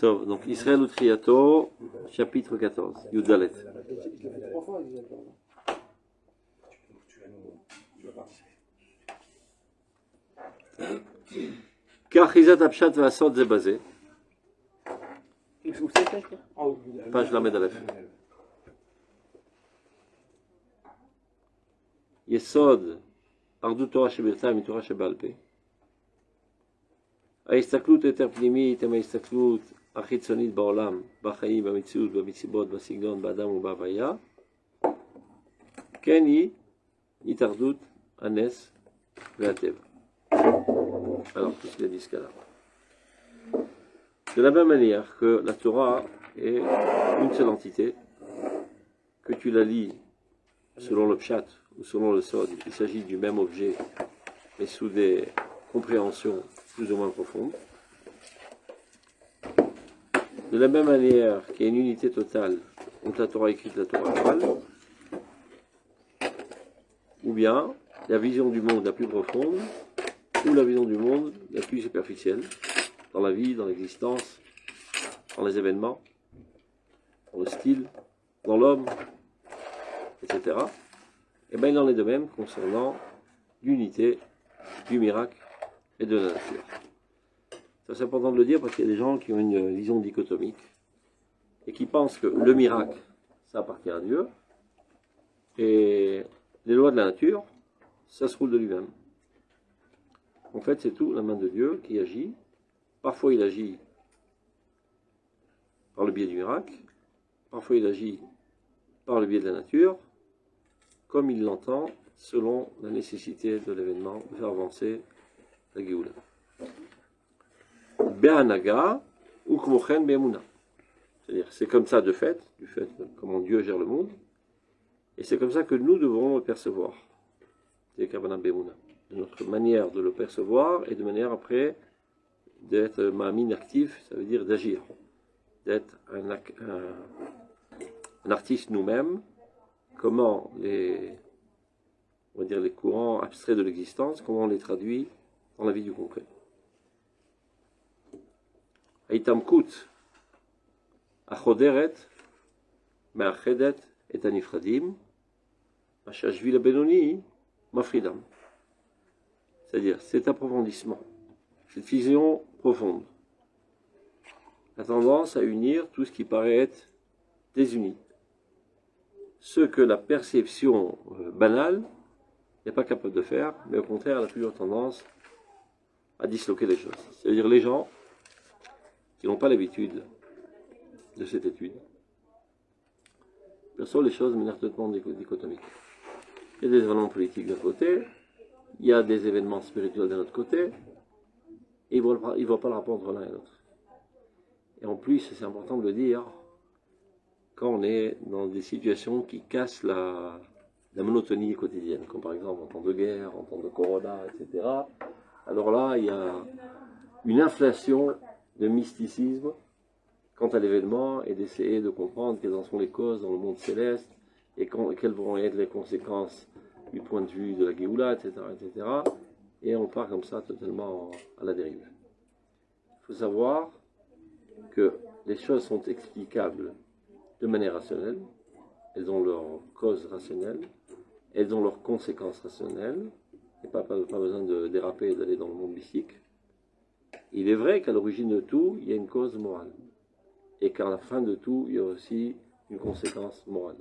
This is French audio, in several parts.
Tov, donc Israël ou Triato, chapitre 14, Yudalet. Kachizat Apshat Vasod Zebazé. Page Lamed Aleph. Yesod, Ardu Torah Shebirta, Mitorah Shebal Pe. ההסתכלות יותר פנימית הם ההסתכלות החיצונית בעולם, בחיים, במציאות, במצוות, בסגנון, באדם ובהוויה. כן היא התאחדות הנס והטבע. Alors, qu'est-ce qu'il a dit ce cas-là? De la même manière que la Torah est une seule entité, que tu la lis selon le pshat ou selon le sod, il s'agit du même objet, mais sous des compréhensions plus ou moins profonde. De la même manière qu'il y a une unité totale entre la Torah écrite et la Torah orale, ou bien la vision du monde la plus profonde, ou la vision du monde la plus superficielle, dans la vie, dans l'existence, dans les événements, dans le style, dans l'homme, etc. Et bien il en est de même concernant l'unité du miracle et de la nature. Ça c'est important de le dire parce qu'il y a des gens qui ont une vision dichotomique et qui pensent que le miracle, ça appartient à Dieu et les lois de la nature, ça se roule de lui-même. En fait, c'est tout la main de Dieu qui agit. Parfois il agit par le biais du miracle, parfois il agit par le biais de la nature, comme il l'entend selon la nécessité de l'événement de faire avancer la Géoula. Be'anaga ou kmochen be'emuna. C'est-à-dire, c'est comme ça de fait, du fait de comment Dieu gère le monde, et c'est comme ça que nous devons le percevoir. C'est Kavana be'emuna. De notre manière de le percevoir et de manière après d'être ma'amin actif, ça veut dire d'agir. D'être un artiste nous-mêmes, comment on va dire les courants abstraits de l'existence, comment on les traduit dans la vie du concret. Aitamkut, achoderet, me'achedet et anifradim, mashashvil benoni, mafridam. C'est-à-dire cet approfondissement, cette vision profonde, a tendance à unir tout ce qui paraît être désuni. Ce que la perception banale n'est pas capable de faire, mais au contraire, elle a toujours tendance à disloquer les choses. C'est-à-dire les gens qui n'ont pas l'habitude de cette étude perçoivent les choses de manière totalement dichotomique. Il y a des événements politiques d'un côté, il y a des événements spirituels de l'autre côté, et ils ne voient pas le rapport entre l'un et l'autre. Et en plus, c'est important de le dire, quand on est dans des situations qui cassent la monotonie quotidienne, comme par exemple en temps de guerre, en temps de corona, etc. Alors là, il y a une inflation de mysticisme quant à l'événement et d'essayer de comprendre quelles en sont les causes dans le monde céleste et quelles vont être les conséquences du point de vue de la Géoula, etc., etc. Et on part comme ça totalement à la dérive. Il faut savoir que les choses sont explicables de manière rationnelle, elles ont leur cause rationnelle, elles ont leurs conséquences rationnelles, et pas besoin de déraper et d'aller dans le monde mystique. Il est vrai qu'à l'origine de tout, il y a une cause morale, et qu'à la fin de tout, il y a aussi une conséquence morale.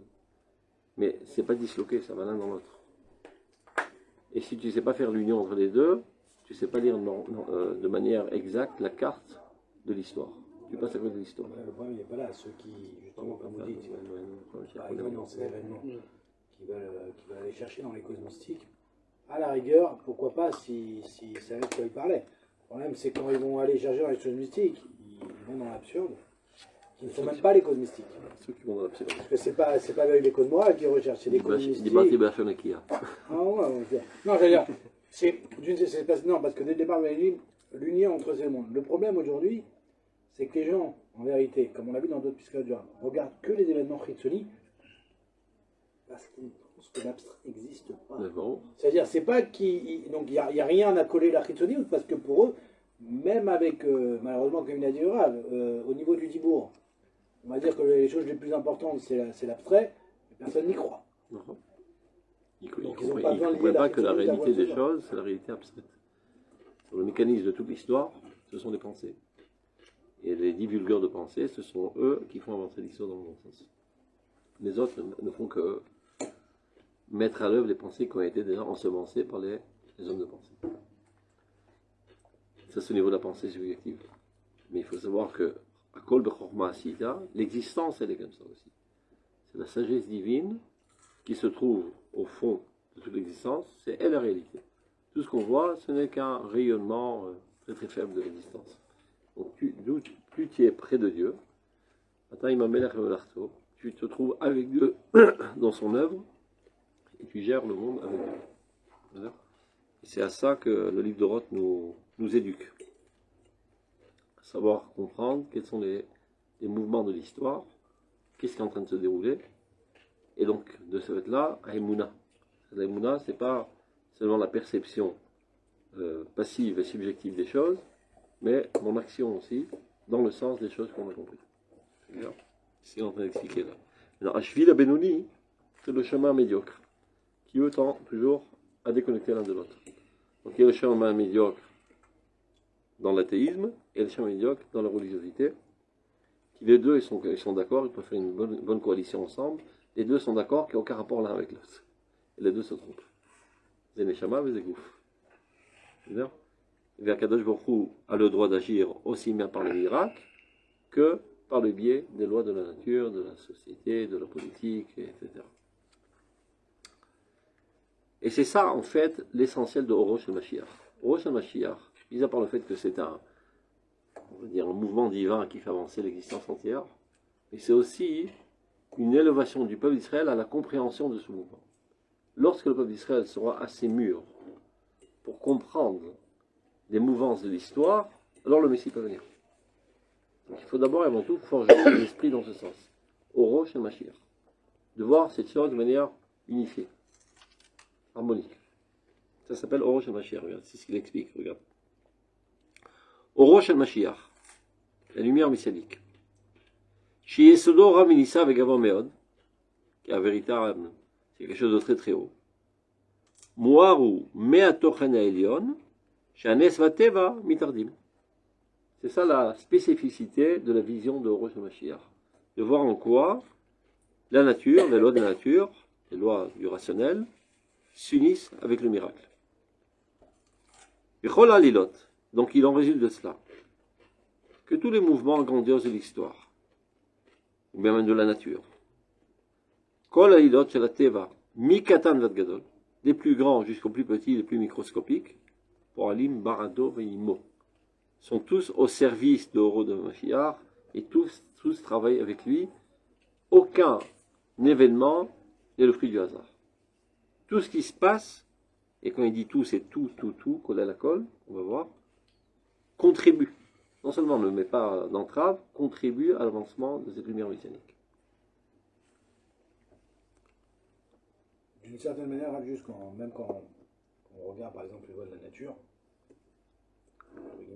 Mais c'est pas disloqué, ça va l'un dans l'autre. Et si tu ne sais pas faire l'union entre les deux, tu ne sais pas lire de manière exacte la carte de l'histoire. Tu passes à côté de l'histoire. Le problème, il n'est pas là. Ceux qui, justement, comme vous dites, par exemple, dans ces événements, qui veulent aller chercher dans les causes mystiques, à la rigueur, pourquoi pas si c'est avec quoi ils parlaient. Le problème, c'est quand ils vont aller chercher dans les choses mystiques, ils vont dans l'absurde, qui ne sont même pas les causes mystiques. Ceux qui vont dans l'absurde. Parce que c'est pas avec les causes morales qu'ils recherchent, c'est les causes mystiques. Ah ouais, non, j'allais dire, non, parce que dès le départ, l'union entre ces mondes. Le problème aujourd'hui, c'est que les gens, en vérité, comme on l'a vu dans d'autres psychologues, regardent que les événements chitsoni parce qu'ils pensent que l'abstrait n'existe pas. Bon. C'est-à-dire, c'est pas qu'il. Donc, il n'y a rien à coller la chitsoni, parce que pour eux, même avec, malheureusement, comme il a dit Rav, au niveau du Dibourg, on va dire que les choses les plus importantes, c'est l'abstrait, personne n'y croit. Non. Ils ne Donc, comprennent pas que la réalité des choses, c'est la réalité abstraite. Le mécanisme de toute l'histoire, ce sont les pensées. Et les divulgueurs de pensées, ce sont eux qui font avancer l'histoire dans le bon sens. Les autres ne font que mettre à l'œuvre les pensées qui ont été déjà ensemencées par les hommes de pensée. Ça, c'est au niveau de la pensée subjective. Mais il faut savoir que, à Kol Bechorma Asita, l'existence, elle est comme ça aussi. C'est la sagesse divine qui se trouve au fond de toute l'existence, c'est elle la réalité. Tout ce qu'on voit, ce n'est qu'un rayonnement très très faible de l'existence. Donc, plus tu es près de Dieu, tu te trouves avec Dieu dans son œuvre, et tu gères le monde avec Dieu. Et c'est à ça que le livre de Roth nous éduque. À savoir comprendre quels sont les mouvements de l'histoire, qu'est-ce qui est en train de se dérouler, et donc de ce fait-là, Aïmouna. L'Aïmouna, ce n'est pas seulement la perception passive et subjective des choses, mais mon action aussi, dans le sens des choses qu'on a compris. C'est ce qu'on est en train d'expliquer là. Maintenant, Ashvila Benouni, c'est le chemin médiocre, qui eux tend toujours à déconnecter l'un de l'autre. Donc il y a le chemin médiocre dans l'athéisme et le chemin médiocre dans la religiosité. Qui les deux, ils sont d'accord, ils peuvent faire une bonne coalition ensemble. Les deux sont d'accord qu'il n'y a aucun rapport l'un avec l'autre. Et les deux se trompent. Zéneshama et Zégouf. C'est-à-dire, Kadosh Baruch Hu a le droit d'agir aussi bien par les miracles que par le biais des lois de la nature, de la société, de la politique, etc. Et c'est ça, en fait, l'essentiel de Orosh el-Mashiach. Orosh el-Mashiach, mis à part le fait que c'est un mouvement divin qui fait avancer l'existence entière, mais c'est aussi une élévation du peuple d'Israël à la compréhension de ce mouvement. Lorsque le peuple d'Israël sera assez mûr pour comprendre les mouvances de l'histoire, alors le Messie peut venir. Donc il faut d'abord et avant tout forger l'esprit dans ce sens. Orosh el-Mashiach. De voir cette chose de manière unifiée, harmonique. Ça s'appelle Orosh el-Mashiach. Regarde, c'est ce qu'il explique. Regarde. Orosh el-Mashiach, la lumière messianique. Shiesodo Raminissa Vegavon Meod, qui est un véritable, c'est quelque chose de très très haut. Moaru Meatochen Elion, Shanes Vateva Mitardim. C'est ça la spécificité de la vision de Orosh el-Mashiach. De voir en quoi la nature, les lois de la nature, les lois du rationnel, s'unissent avec le miracle. Bechol Alilot. Donc il en résulte de cela que tous les mouvements grandioses de l'histoire, ou même de la nature, Kol Alilot Shel Teva, Mikatan Vad Gadol, des plus grands jusqu'aux plus petits, les plus microscopiques, pour Alim Barado Veimo, sont tous au service de Oro de Mashiach et tous travaillent avec lui. Aucun événement n'est le fruit du hasard. Tout ce qui se passe, et quand il dit tout, c'est tout, Kol à la Kol, on va voir, contribue, non seulement ne met pas d'entrave, contribue à l'avancement de cette lumière messianique. D'une certaine manière, même quand on regarde par exemple les lois de la nature,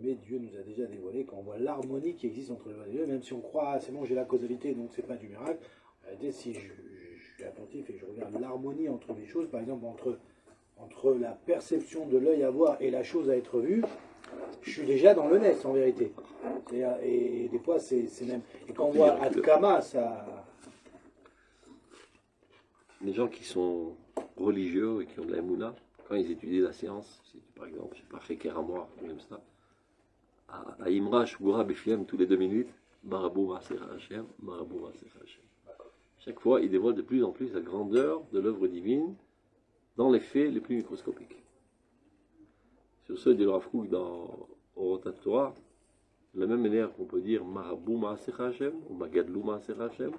Dieu nous a déjà dévoilé, quand on voit l'harmonie qui existe entre les lois de Dieu, même si on croit, c'est bon, j'ai la causalité, donc c'est pas du miracle, si je suis attentif et que je regarde l'harmonie entre les choses, par exemple entre la perception de l'œil à voir et la chose à être vue, je suis déjà dans le nest en vérité. Et des fois c'est même. Et quand on voit Adkama, ça. Les gens qui sont religieux et qui ont de la Emouna, quand ils étudient la science, par exemple, je ne sais pas, Cheker à moi, comme ça, à Imra, Shugura, Befiem, tous les 2 minutes, Marabou Maser Hashem, Marabou Maser Hashem. Chaque fois, il dévoile de plus en plus la grandeur de l'œuvre divine dans les faits les plus microscopiques. Sur ce, dit le Rav Kook dans Orotat Torah, de la même manière qu'on peut dire Marabou Maaser Hashem ou Magadlou Maaser Hashem,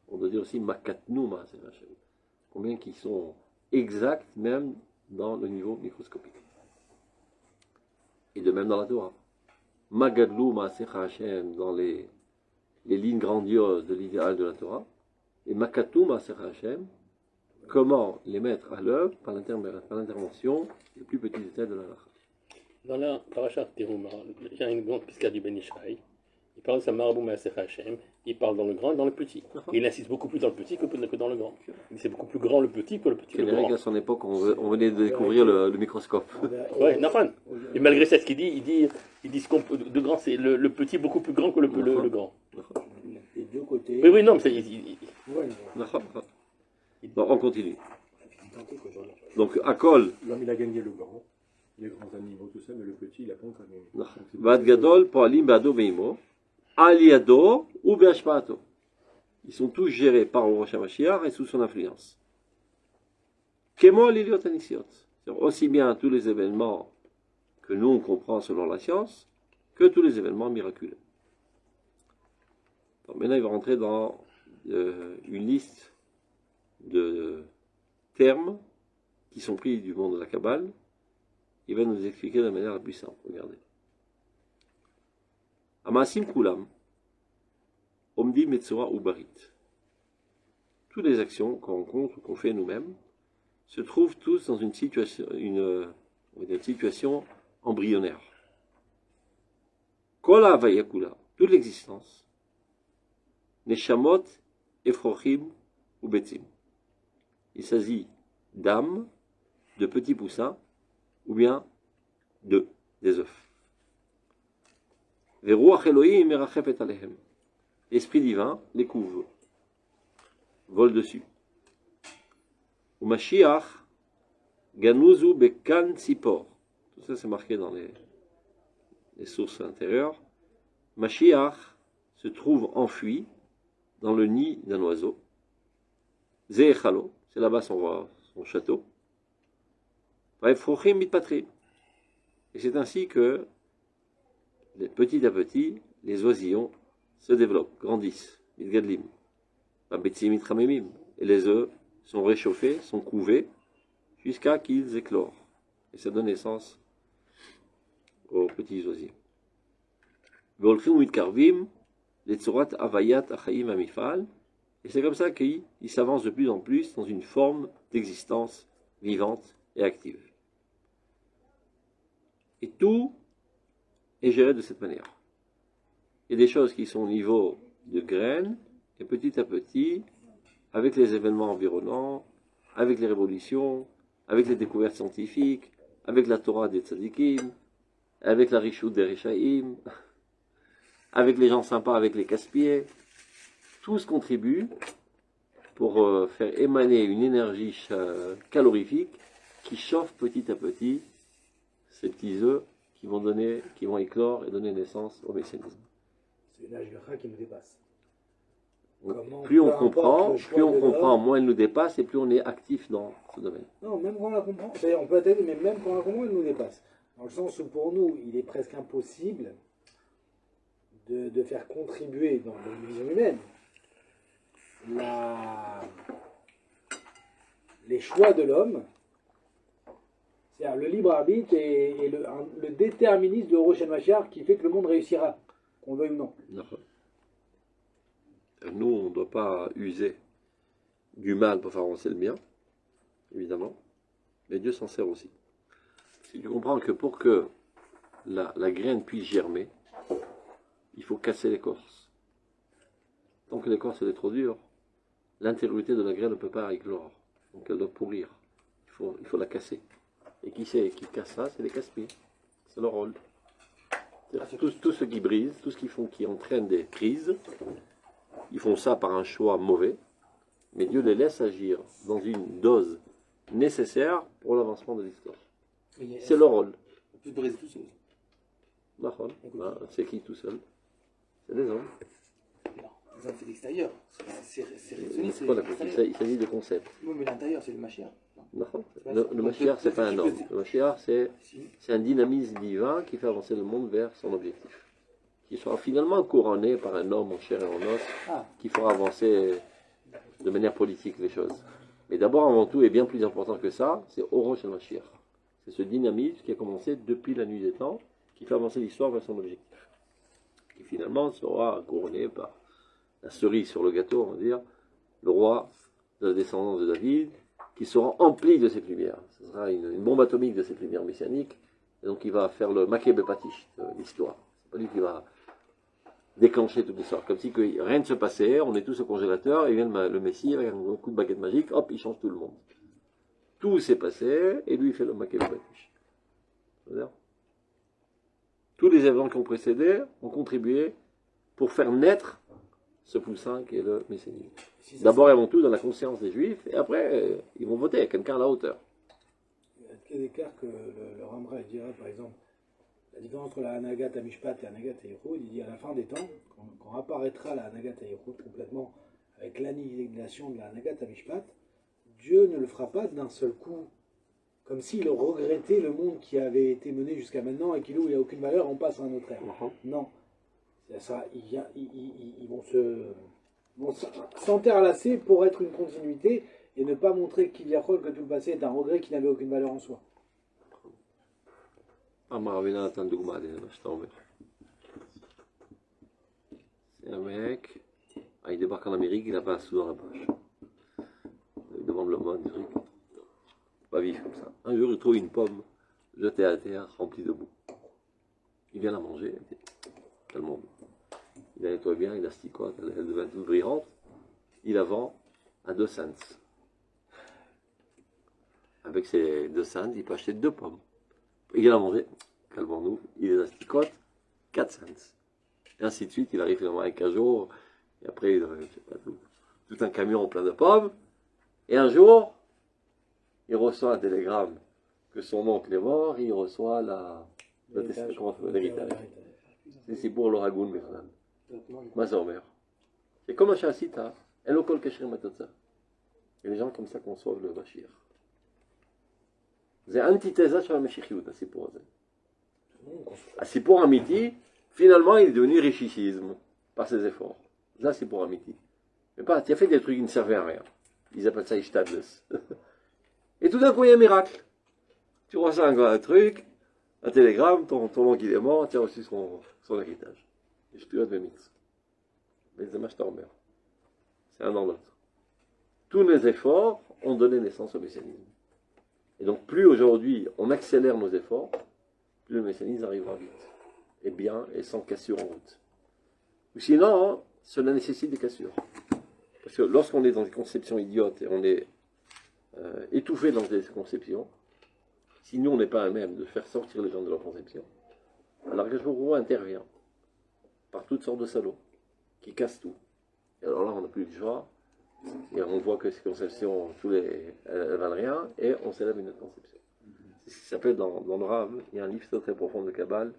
on doit dire aussi Makatnou Maaser Hashem. Combien qui sont exacts même dans le niveau microscopique. Et de même dans la Torah. Magadlou Maaser Hashem dans les lignes grandioses de l'idéal de la Torah, et Makatou Maaser Hashem, comment les mettre à l'œuvre par l'intervention des plus petits détails de la Lacha. Dans la Parashat Teruma, il y a une grande piscade du Ben Ishraï. Il parle de sa Marabou Maasech Hashem. Il parle dans le grand et dans le petit. Il insiste beaucoup plus dans le petit que dans le grand. C'est beaucoup plus grand le petit que le petit. C'est vrai qu'à son époque, on venait de découvrir le microscope. Ouais, Nathan. Et malgré ça, ce qu'il dit, il dit ce qu'on peut de grand, c'est le petit beaucoup plus grand que le grand. Les deux côtés. Oui, non, mais c'est. Bon, on continue. Donc, Akol. L'homme, il a gagné le grand, les grands animaux, tout ça, mais le petit, il n'a pas encore gagné. Bad Gadol, Poalim, Bado, Beimo, Aliado ou Beashpato. Ils sont tous gérés par Rosh HaMashiach et sous son influence. Kemo Liliot Anisiot. Aussi bien tous les événements que nous on comprend selon la science, que tous les événements miraculeux. Donc maintenant, il va rentrer dans une liste de termes qui sont pris du monde de la Kabbale. Il va nous expliquer de la manière la plus simple. Regardez. Amasim Kulam, Omdi Metzora Ubarit. Toutes les actions qu'on rencontre ou qu'on fait nous-mêmes se trouvent tous dans une situation embryonnaire. Kola Vayakula, toute l'existence. Neshamot, Efrochim ou Betzim. Il s'agit d'âmes, de petits poussins, ou bien des œufs. Veruach Elohim merachefet alehem. L'esprit divin les couvre, vole dessus. Ou Mashiach ganuzu bekan tzipor. Tout ça c'est marqué dans les sources intérieures. Mashiach se trouve enfui dans le nid d'un oiseau. Zeechalo, c'est là-bas son château. Et c'est ainsi que, petit à petit, les oisillons se développent, grandissent. Et les œufs sont réchauffés, sont couvés, jusqu'à qu'ils éclorent. Et ça donne naissance aux petits oisillons. Et c'est comme ça qu'ils s'avancent de plus en plus dans une forme d'existence vivante et active. Et tout est géré de cette manière. Il y a des choses qui sont au niveau de graines, et petit à petit, avec les événements environnants, avec les révolutions, avec les découvertes scientifiques, avec la Torah des tzadikim, avec la Rishut des Rishaïm, avec les gens sympas, avec les casse-pieds, tous contribuent pour faire émaner une énergie calorifique qui chauffe petit à petit ces petits œufs qui vont éclore et donner naissance au messianisme. C'est une ashgacha qui nous dépasse. Plus on comprend, moins elle nous dépasse et plus on est actif dans ce domaine. Non, même quand on la comprend, c'est-à-dire on peut atteindre, mais même quand on la comprend, elle nous dépasse. Dans le sens où pour nous, il est presque impossible de faire contribuer dans la vision humaine les choix de l'homme, c'est-à-dire le libre arbitre et le déterminisme de Rosh Hashanah qui fait que le monde réussira, qu'on veuille ou non. Nous, on ne doit pas user du mal pour faire avancer le bien, évidemment, mais Dieu s'en sert aussi. Si tu comprends que pour que la graine puisse germer, il faut casser l'écorce. Tant que l'écorce est trop dure, l'intériorité de la graine ne peut pas éclore. Donc elle doit pourrir. Il faut la casser. Et qui casse ça? C'est les casse-pieds. C'est leur rôle. Tout ce qui brise, tout ce qui entraîne des crises, ils font ça par un choix mauvais, mais Dieu les laisse agir dans une dose nécessaire pour l'avancement de l'histoire. C'est leur rôle. On peut briser tout seul. C'est qui tout seul? C'est les hommes. Non, les hommes c'est l'extérieur. C'est pas la il s'agit de concept. Oui, mais l'intérieur c'est le Mashiach. Le Mashiach, c'est pas un homme. Le Mashiach, c'est un dynamisme divin qui fait avancer le monde vers son objectif. Qui sera finalement couronné par un homme en chair et en os, qui fera avancer de manière politique les choses. Mais d'abord, avant tout, et bien plus important que ça, c'est Orosh el-Mashiach. C'est ce dynamisme qui a commencé depuis la nuit des temps, qui fait avancer l'histoire vers son objectif. Qui finalement sera couronné par la cerise sur le gâteau, on va dire, le roi de la descendance de David, qui sera empli de cette lumière. Ce sera une bombe atomique de cette lumière messianique, Et donc il va faire le Makebe Patish de l'histoire. C'est pas lui qui va déclencher toute l'histoire. Comme si que rien ne se passait, on est tous au congélateur, et vient le Messie avec un coup de baguette magique, hop, il change tout le monde. Tout s'est passé, et lui il fait le Makebe Patish. C'est-à-dire, tous les événements qui ont précédé ont contribué pour faire naître ce poussin qui est le messianisme. D'abord et avant tout dans la conscience des Juifs, et après ils vont voter quelqu'un à la hauteur. Il y a clair que le Ramra dira, par exemple, la différence entre la Hanagat Mishpat et la Hanagat Yichud, il dit à la fin des temps, quand apparaîtra la Hanagat Yichud complètement, avec l'annihilation de la Hanagat Mishpat, Dieu ne le fera pas d'un seul coup, comme s'il regrettait le monde qui avait été mené jusqu'à maintenant et qu'il n'y a aucune valeur, on passe à un autre ère. Non. Ça, ils vont s'enterlasser pour être une continuité et ne pas montrer qu'il y a que tout le passé est un regret qui n'avait aucune valeur en soi. C'est un mec, il débarque en Amérique, il n'a pas un sou dans la poche. Il demande le mode, il ne pas vivre comme ça. Un jour, il trouve une pomme jetée à terre, remplie de boue. Il vient la manger, tellement bon. Il la nettoie bien, il la sticote, elle devient toute brillante. Il la vend à 2 cents. Avec ces 2 cents, il peut acheter 2 pommes. Il vient la manger, calmons-nous, il les asticote, 4 cents. Et ainsi de suite, il arrive finalement avec un jour, et après, il je sais pas, tout un camion plein de pommes. Et un jour, il reçoit un télégramme que son oncle est mort, il reçoit l'héritage. C'est pour le Ragoun Merlan. Mazomer. C'est comme un chassita, elle okol keshrim matotza. Et les gens comme ça conçoivent le Bachir. C'est antithèse sur la Meshichiout, c'est pour c'est pour Amiti, finalement il est devenu richissisme par ses efforts. Là c'est pour Amiti. Mais pas, tu as fait des trucs qui ne servaient à rien. Ils appellent ça Ishtadles. Et tout d'un coup il y a un miracle. Tu reçois un truc, un télégramme, ton oncle il est mort, tu as reçu son héritage. Et je te dois de mix. Mais c'est un dans l'autre. Tous mes efforts ont donné naissance au messianisme. Et donc plus aujourd'hui on accélère nos efforts, plus le messianisme arrivera vite. Et bien, et sans cassure en route. Ou sinon, cela nécessite des cassures. Parce que lorsqu'on est dans des conceptions idiotes et on est étouffé dans des conceptions, si nous on n'est pas à même de faire sortir les gens de leur conception, alors que je intervient par toutes sortes de salauds qui cassent tout. Et alors là, on n'a plus de choix. Et on voit que ces conceptions, elles valent rien, et on s'élève une autre conception. C'est ce qui s'appelle dans le Rav, il y a un livre très profond de Kabbale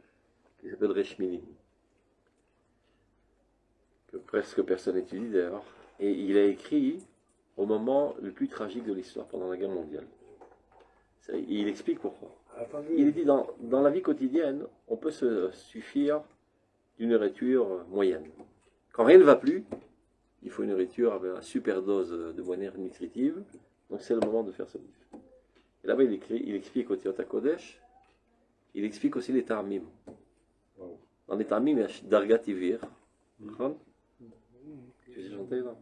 qui s'appelle Reshmilim, que presque personne n'étudie d'ailleurs, et il a écrit au moment le plus tragique de l'histoire, pendant la guerre mondiale. Il explique pourquoi. Il dit dans la vie quotidienne, on peut se suffire d'une nourriture moyenne. Quand rien ne va plus, il faut une nourriture avec une super dose de manière nutritive, donc c'est le moment de faire ce livre. Et là-bas, il explique au Tiot HaKodesh, il explique aussi les Ta'amim. Dans les Ta'amim, il y a Darga Tivir. Tu sais chanter là?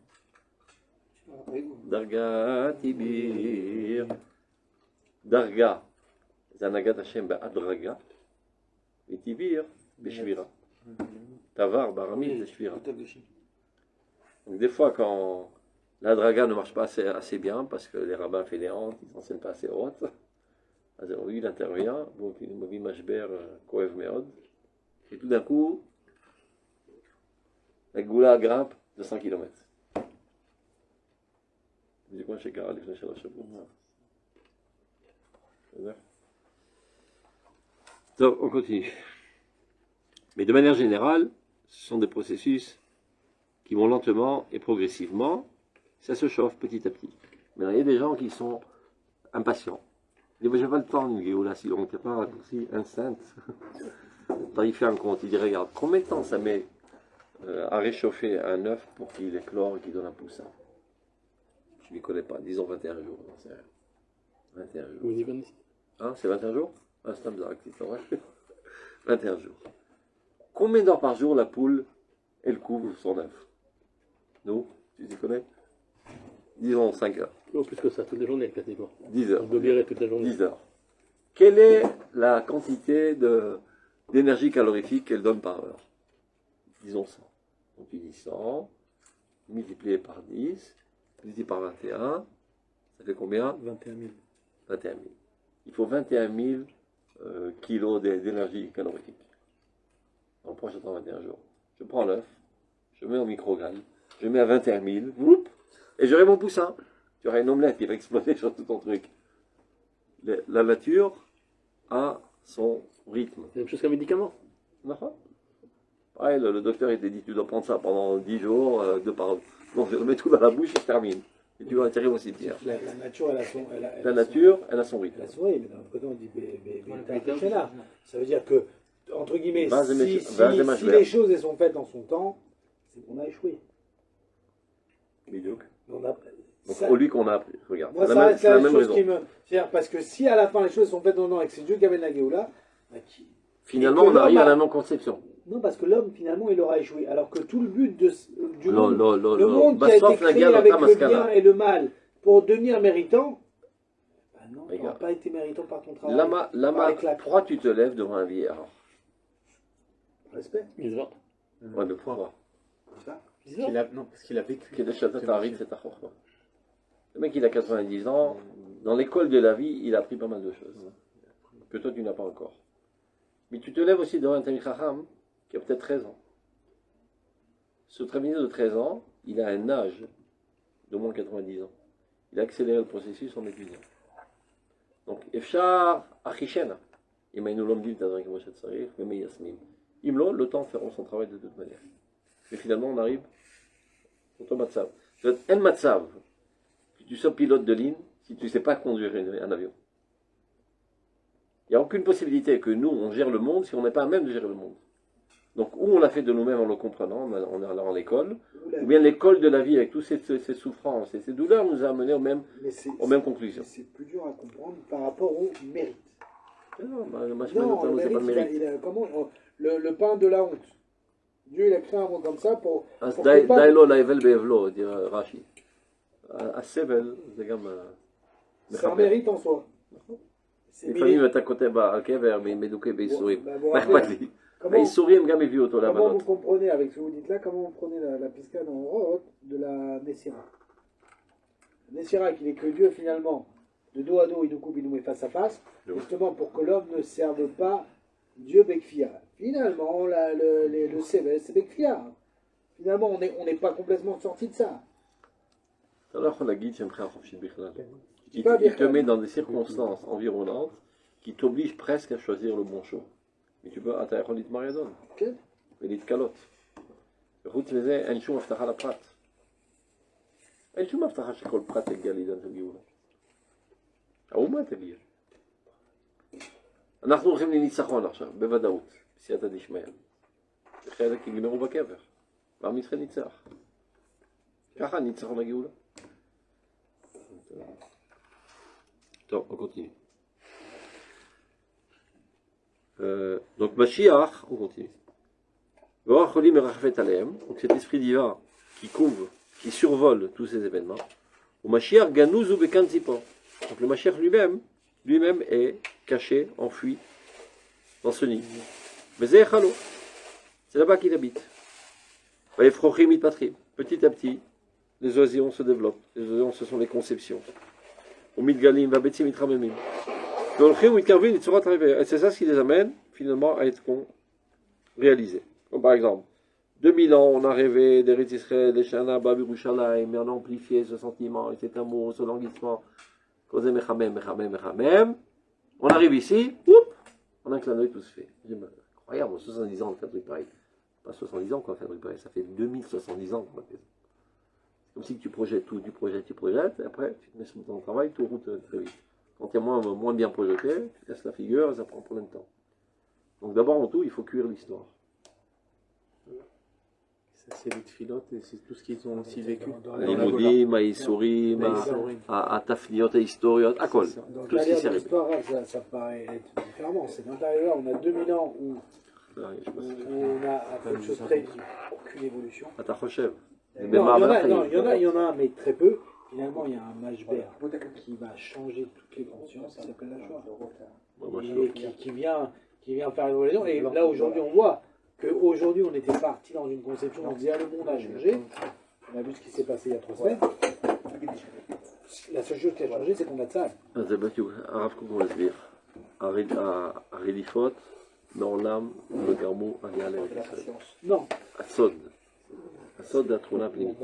Darga Tivir. Darga, Zanagat Hashem Ba'adraga, et Tivir, Beshvira. Tavar, Baramim, Beshvira. Donc des fois, quand la draga ne marche pas assez bien, parce que les rabbins fainéants, ils n'enseignent pas assez haute, alors lui, il intervient, Movi Mashber, Koev Meod, et tout d'un coup, la goula grimpe de 100 km. Du coup, chez Karal, je chez la Chabou. Donc, on continue. Mais de manière générale, ce sont des processus qui vont lentement et progressivement, ça se chauffe petit à petit. Mais il y a des gens qui sont impatients. Ils disent, j'ai pas le temps d'une géoula si long, t'es pas un raccourci instant. Il fait un compte, il dit, regarde, combien de temps ça met à réchauffer un œuf pour qu'il éclore et qu'il donne un poussin? Je ne m'y connais pas, disons 21 jours, non, c'est 21 jours. Oui, Hein, c'est 21 jours? Ah, c'est un bizarre, c'est vrai. 21 jours. Combien d'heures par jour la poule, elle couvre son œuf? Nous, tu t'y connais? Disons 5 heures. Non, plus que ça, toute la journée, quasiment. 10 heures. On doit virer toute la journée. 10 heures. quelle est la quantité d'énergie calorifique qu'elle donne par heure? Disons 100. Donc tu dis 100, multiplié par 10, multiplié par 21, ça fait combien? 21 000. 21 000. Il faut 21 000 kilos d'énergie calorifique. Dans le prochain 21 jours. Je prends l'œuf, je mets au micro-gall, je mets à 21 000, whoop, et j'aurai mon poussin. Tu auras une omelette qui va exploser sur tout ton truc. La nature a son rythme. C'est la même chose qu'un médicament. D'accord. Ouais, le docteur il t'a dit tu dois prendre ça pendant 10 jours, 2 par. Donc je mets tout dans la bouche et je termine. Et tu vas atterrir au cimetière. La nature, elle a son. La nature, elle a son rythme. Elle a son rythme, mais d'un autre côté, on dit ça veut dire que, entre guillemets, si les choses elles sont faites dans son temps, c'est qu'on a échoué. Bidouk. On a, Donc au lieu qu'on a appris, regarde. Moi, c'est la même chose qui me. C'est-à-dire parce que si à la fin les choses sont faites dans le temps et que c'est Dieu qui amène la Géoula, bah, finalement on arrive à la non-conception. Non, parce que l'homme, finalement, il aura échoué. Alors que tout le but du monde, le monde qui a été créé avec le bien et le mal, pour devenir méritant, bah non, tu n'auras pas été méritant par ton travail. Lama, pourquoi tu te lèves devant un vieillard? Respect. Misva. Ouais, mais pourquoi? Non, parce qu'il a vécu. Le mec, il a 90 ans. Dans l'école de la vie, il a appris pas mal de choses. Que toi, tu n'as pas encore. Mais tu te lèves aussi devant un Tamil Chacham qui a peut-être 13 ans. Ce Tamil de 13 ans, il a un âge d'au moins 90 ans. Il a accéléré le processus en étudiant. Donc, Efshar Achishena. Immaïnou Lomdim Tadrik Moshe Tsarif, Meme Yasmim. Imlo, le temps feront son travail de toute manière. Mais finalement, on arrive au Matzav. Tu vas être un Matzav. Tu sois pilote de ligne si tu ne sais pas conduire un avion. Il n'y a aucune possibilité que nous, on gère le monde si on n'est pas à même de gérer le monde. Donc, ou on l'a fait de nous-mêmes en le comprenant, en allant à l'école, ou bien l'école de la vie avec toutes ces souffrances et ces douleurs nous a amenés aux mêmes conclusions. C'est plus dur à comprendre par rapport au mérite. Non, le mérite, c'est pas le mérite. Comment, le pain de la honte. Dieu, il a créé un monde comme ça pour Dailo laïvel be'evlo, dit Rashi. Sevel, c'est un mérite en soi. לפעמים אתה כותב על קבר מדוכא בייסורים. מה אכפת לי? הייסורים גם הביאו אותו להבנות. Comment vous comprenez, avec ce que vous dites là, comment vous prenez la piscade en route de la Nessira? Nessira, qu'il est que Dieu finalement, de dos à dos, il nous coupe, il nous met face à face, justement pour que l'homme ne serve pas Dieu Bekfia. Finalement, le Sevel, c'est Bekfia. Finalement, on n'est pas complètement sorti de ça. אתה לא יכול להגיד שהם חייב חופשי בכלל. Il te met dans des circonstances environnantes qui t'obligent presque à choisir le bon choix. Mais tu peux, אתה יכול להתמרדון. כן. ולהתקלות. וחוץ מזה, אין שום הבטחה לפרט. אין שום הבטחה שכל פרט יגיע לעידן של גאולה. האומה תגיע. אנחנו הולכים לניצחון עכשיו, בוודאות, בסייעתא דשמיא. חלק יגמרו בקבר. ועם ישראל ניצח. ככה ניצחון הגאולה. Attends, on continue. Donc Mashiach, on continue. Donc cet esprit divin qui couvre, qui survole tous ces événements. Au Mashiach Ganouzu Bekan Zipor. Donc le Mashiach lui-même est caché, enfui dans ce nid. Mais c'est là-bas qu'il habite. Petit à petit, les oisillons se développent. Les oisillons, ce sont les conceptions. Et c'est ça ce qui les amène finalement à être réalisés. Comme par exemple, 2000 ans, on a rêvé d'Eretz Israël, des Shana, Babi Yerushalayim, mais on a amplifié ce sentiment, et cet amour, ce languissement. On arrive ici, on a un clin d'œil, tout se fait. Incroyable, 70 ans, on fait un truc pareil. Pas 70 ans qu'on fait un truc pareil, ça fait 2070 ans qu'on a fait ça. Comme si tu projettes tout, tu projettes, et après tu te mets sur ton travail, tout roule très vite. Quand tu es moins bien projeté, tu casses la figure et ça prend plein de temps. Donc d'abord en tout, il faut cuire l'histoire. Ça c'est les tfilotes et c'est tout ce qu'ils ont aussi vécu. L'imoudim, Aïsourim, à Tafniot, à Historiot, à Kol. Donc la l'histoire, ça paraît être différemment. C'est dans l'intérieur, on a 2000 ans où on a quelque chose de très... aucune évolution. À Tachochev. Non, il y en a, mais très peu. finalement, il y a un mashber qui va changer toutes les consciences, ça s'appelle la Shoah. Et qui vient faire une révolution. Et là, aujourd'hui, on voit qu'aujourd'hui, on était parti dans une conception, on disait, ah, le monde a changé. On a vu ce qui s'est passé il y a 3 semaines. La seule chose qui a changé, c'est qu'on a de ça. אז זה בדיוק, הרב קוק מסביר. הרדיפות מעולם לא גרמו עלייה לארץ ישראל. Non. הסוד. הסוד זה התכונה הפנימית.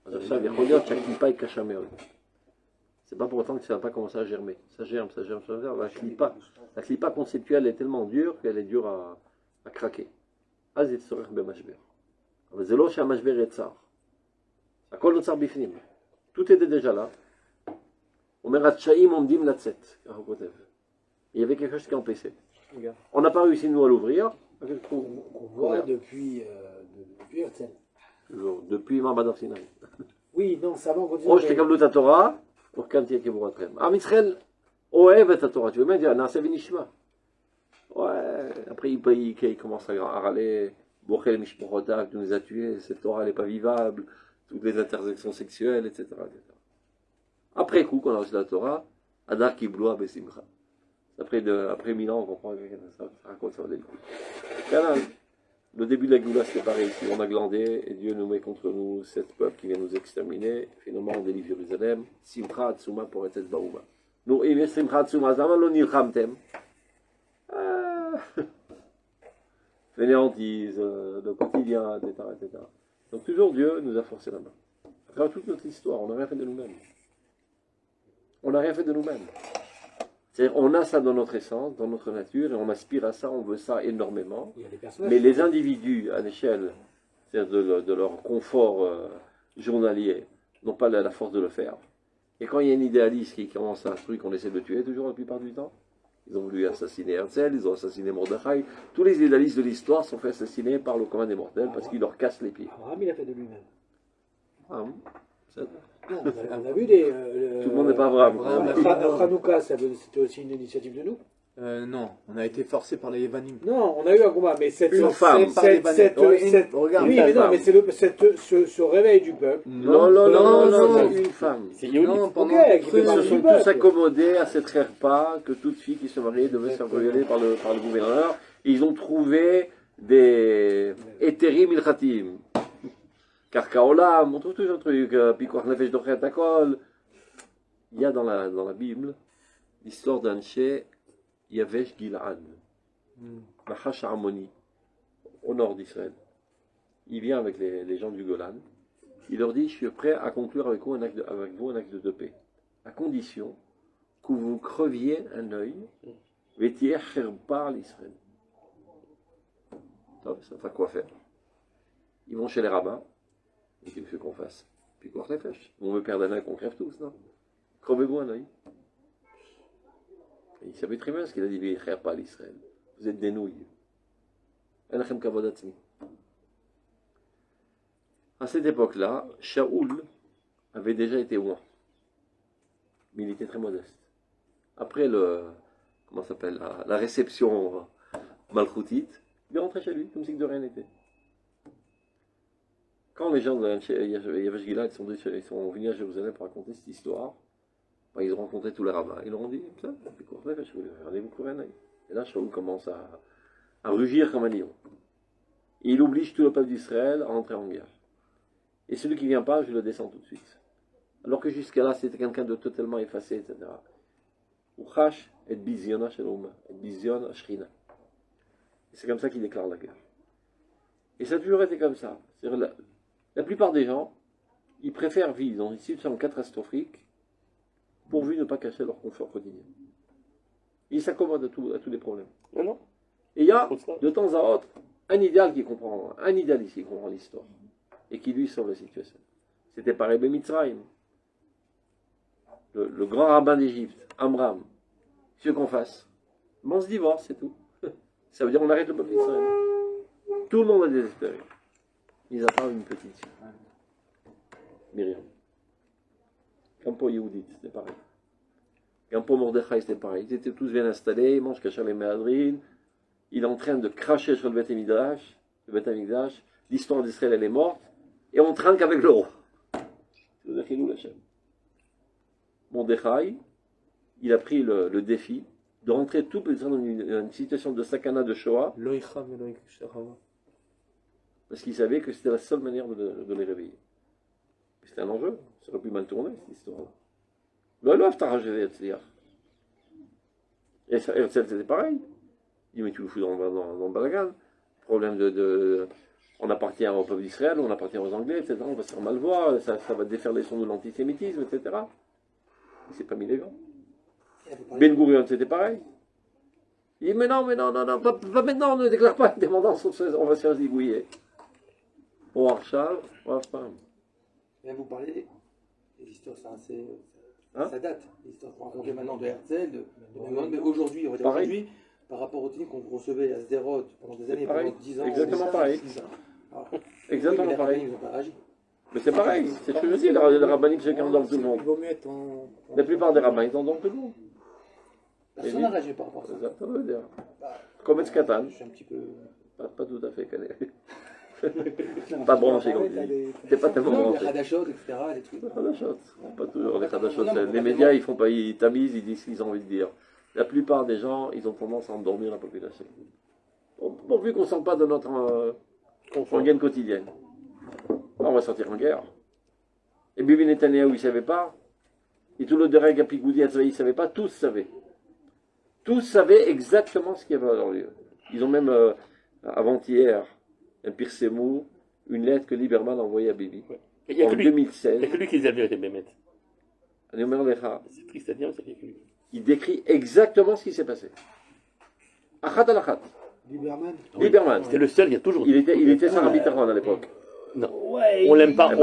אז עכשיו, יכול להיות שהקליפה היא קשה מאוד. C'est pas pour autant que ça va pas commencer à germer. Ça germe, ça germe, ça germe. La clipa conceptuelle est tellement dure qu'elle est dure à craquer. אז יצטרך במשבר. אבל זה לא שהמשבר יצר. הכל נוצר בפנים. Tout était déjà là. אומר, התשעים עומדים לצאת, ככה הוא כותב. Il y avait quelque chose qui empêchait. On n'a pas réussi, nous, à l'ouvrir. On voit depuis Herzl. Depuis Mamad Arsinaï. Oui, non, ça va, on continue. או שתקבלו את התורה, או כאן תהיה קבורתכם. עם ישראל אוהב את התורה. Tu veux bien dire, נעשה ונשמע. Ouais, après il commence à râler. Bochel Mishmorotav, tu nous as tués, cette Torah n'est pas vivable, toutes les intersections sexuelles, etc. Après coup, quand on a reçu la Torah, Adar Kibloua Besimcha. Après 1000 ans, on comprend que ça raconte ça au début. Le début de la Goula, c'est pareil ici. On a glandé, et Dieu nous met contre nous 7 peuples qui viennent nous exterminer. Finalement, on délivre Jérusalem. Simcha Atsuma pour être Baouma. Nous, il y a Simcha Atsuma, Zaman lo nilchamtem. Fainéantise, le quotidien, etc., etc. Donc toujours Dieu nous a forcé la main. À travers toute notre histoire, on n'a rien fait de nous-mêmes. On n'a rien fait de nous-mêmes. C'est-à-dire, on a ça dans notre essence, dans notre nature, et on aspire à ça, on veut ça énormément. Mais les individus, à l'échelle de leur confort journalier, n'ont pas la force de le faire. Et quand il y a un idéaliste qui commence un truc, on essaie de le tuer toujours la plupart du temps. Ils ont voulu assassiner Herzl, ils ont assassiné Mordechai. Tous les idéalistes de l'histoire sont fait assassiner par le commun des mortels parce qu'ils leur cassent les pieds. Abraham, il a fait de lui-même. Abraham, non, on a vu des... Tout le monde n'est pas Abraham. Hanouka, c'était aussi une initiative de nous. Non, on a été forcé par les Yévanim. Non, on a eu un combat, mais cette... Une femme. Oui, mais non, mais c'est ce réveil du peuple. Non, une femme. C'est Yehudi. Ils se sont tous accommodés à cette repas que toute fille qui se mariait devait se faire violer par le gouverneur. Et ils ont trouvé des étérim ilchatim. Car Kaolam, on trouve toujours un truc. Pikoach nefesh dochet akol. Il y a dans la Bible l'histoire d'un chez Yavesh Gil'ad, Machash Harmoni, au nord d'Israël. Il vient avec les gens du Golan. Il leur dit, je suis prêt à conclure avec vous un acte de paix, à condition que vous creviez un œil, vétier par l'Israël. Ça fait quoi faire? Ils vont chez les rabbins, et qu'est-ce qu'il faut qu'on fasse? Puis quoi les fèches? On veut perdre un œil qu'on crève tous, non? Crevez-vous un œil. Il savait très bien ce qu'il a dit, vétier par l'Israël. Vous êtes des nouilles. Anachem kavodatmi. À cette époque-là, Shaoul avait déjà été roi, mais il était très modeste. Après la réception malchoutite, il est rentré chez lui, comme si de rien n'était. Quand les gens de Yavesh Gilad ils sont venus à Jérusalem pour raconter cette histoire, ils ont rencontré tous les rabbins, ils leur ont dit, regardez-vous courir un œil. Et là, Shaoul commence à rugir comme un lion. Et il oblige tout le peuple d'Israël à entrer en guerre. Et celui qui ne vient pas, je le descends tout de suite. Alors que jusqu'à là, c'était quelqu'un de totalement effacé, etc. Uchash et biziona shalom, et bizion shrina. Et c'est comme ça qu'il déclare la guerre. Et ça a toujours été comme ça. La plupart des gens, ils préfèrent vivre dans une situation catastrophique pourvu de ne pas cacher leur confort quotidien. Ils s'accommodent à tous les problèmes. Non. Et il y a, de temps à autre, un idéaliste qui comprend l'histoire. Et qui lui sauve la situation. C'était pareil avec Mitzrayim. Le grand rabbin d'Égypte, Amram. Ce qu'on fasse. On se divorce, c'est tout. Ça veut dire on arrête le peuple d'Israël. Tout le monde est désespéré. Mis à part une petite fille. Myriam. Campo Yehudit, c'était pareil. Campo Mordechai, c'était pareil. Ils étaient tous bien installés, ils mangent cachar les méadrines. Il est en train de cracher sur le Beth Amikdash. L'histoire d'Israël, elle est morte. Et on trinque avec le roi. Mordechai, il a pris le défi de rentrer tout dans une situation de sakana de Shoah, parce qu'il savait que c'était la seule manière de les réveiller. C'était un enjeu, ça aurait pu mal tourner cette histoire-là. Et c'était pareil. Il dit, mais tu le fous dans le balagan. Problème on appartient au peuple d'Israël, on appartient aux Anglais, etc. On va se faire mal voir, ça va défaire les sons de l'antisémitisme, etc. Il s'est pas mis les gants. Ben Gurion, c'était pareil. Il dit, mais non, pas maintenant, on ne déclare pas une dépendance, on va se faire zigouiller. Au Archav, Mais vous parlez des histoires, ça date. Les histoires qu'on racontait maintenant de Herzl, de Memnon, mais aujourd'hui, on va dire aujourd'hui, par rapport au technique qu'on vous recevait à Sderot pendant des années, pendant 10 ans. Exactement pareil. Exactement pareil. Ils n'ont pas réagi. Mais c'est pareil, c'est ce que je dis, les rabbiniques, chacun endorment tout le monde. La plupart des rabbins, ils endorment tout le monde. Personne n'a réagi par rapport à ça. Exactement. Comme Katan. Je suis un petit peu... Pas tout à fait calé. Pas branché, comme tu dis. T'es pas tellement branché. Les Hadashot, etc. Les trucs. Les Hadashot. Pas toujours les Hadashot. Les médias, ils font pas, ils tamisent, ils disent ce qu'ils ont envie de dire. La plupart des gens, ils ont tendance à endormir la population. Pourvu qu'on ne sorte pas de notre rengaine quotidienne. On va sortir en guerre. Et Bibi Netanyahu, il ne savait pas. Et tout le Derek Apigoudi, il ne savait pas. Tous savaient. Tous savaient exactement ce qu'il y avait dans leur lieu. Ils ont même, avant-hier, un pirsemou, une lettre que Lieberman a envoyée à Bibi. Ouais. En 2016. Il n'y a que lui qui les a vus avec les Bémet. C'est triste à dire, mais c'est que lui. Il décrit exactement ce qui s'est passé. Achat al achat. Lieberman. C'était le seul, il y a toujours. Il était sans arbitrage à l'époque. Non. On l'aime pas, mais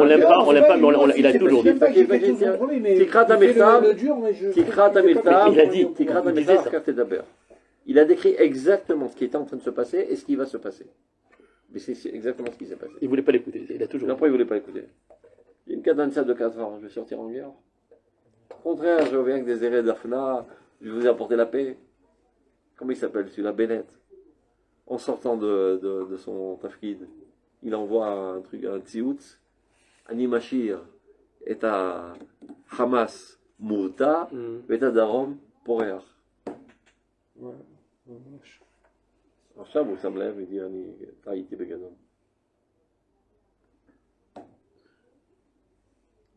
il a toujours dit. Il a décrit exactement ce qui était en train de se passer et ce qui va se passer. Mais c'est exactement ce qui s'est passé. Il ne voulait pas l'écouter, il a toujours dit. Après, il ne voulait pas l'écouter. J'ai une cadence de 4 ans, je vais sortir en guerre. Au contraire, je reviens avec des erreurs d'Afna, je vous ai apporté la paix. Comment il s'appelle celui-là, Bennett. En sortant de son tafkid, il envoie un truc, un tzioutz, Ani Mashir, et à Hamas Murta, et à Darom Porer. עכשיו הוא שם לב, והגיד, אני טעיתי בגדול.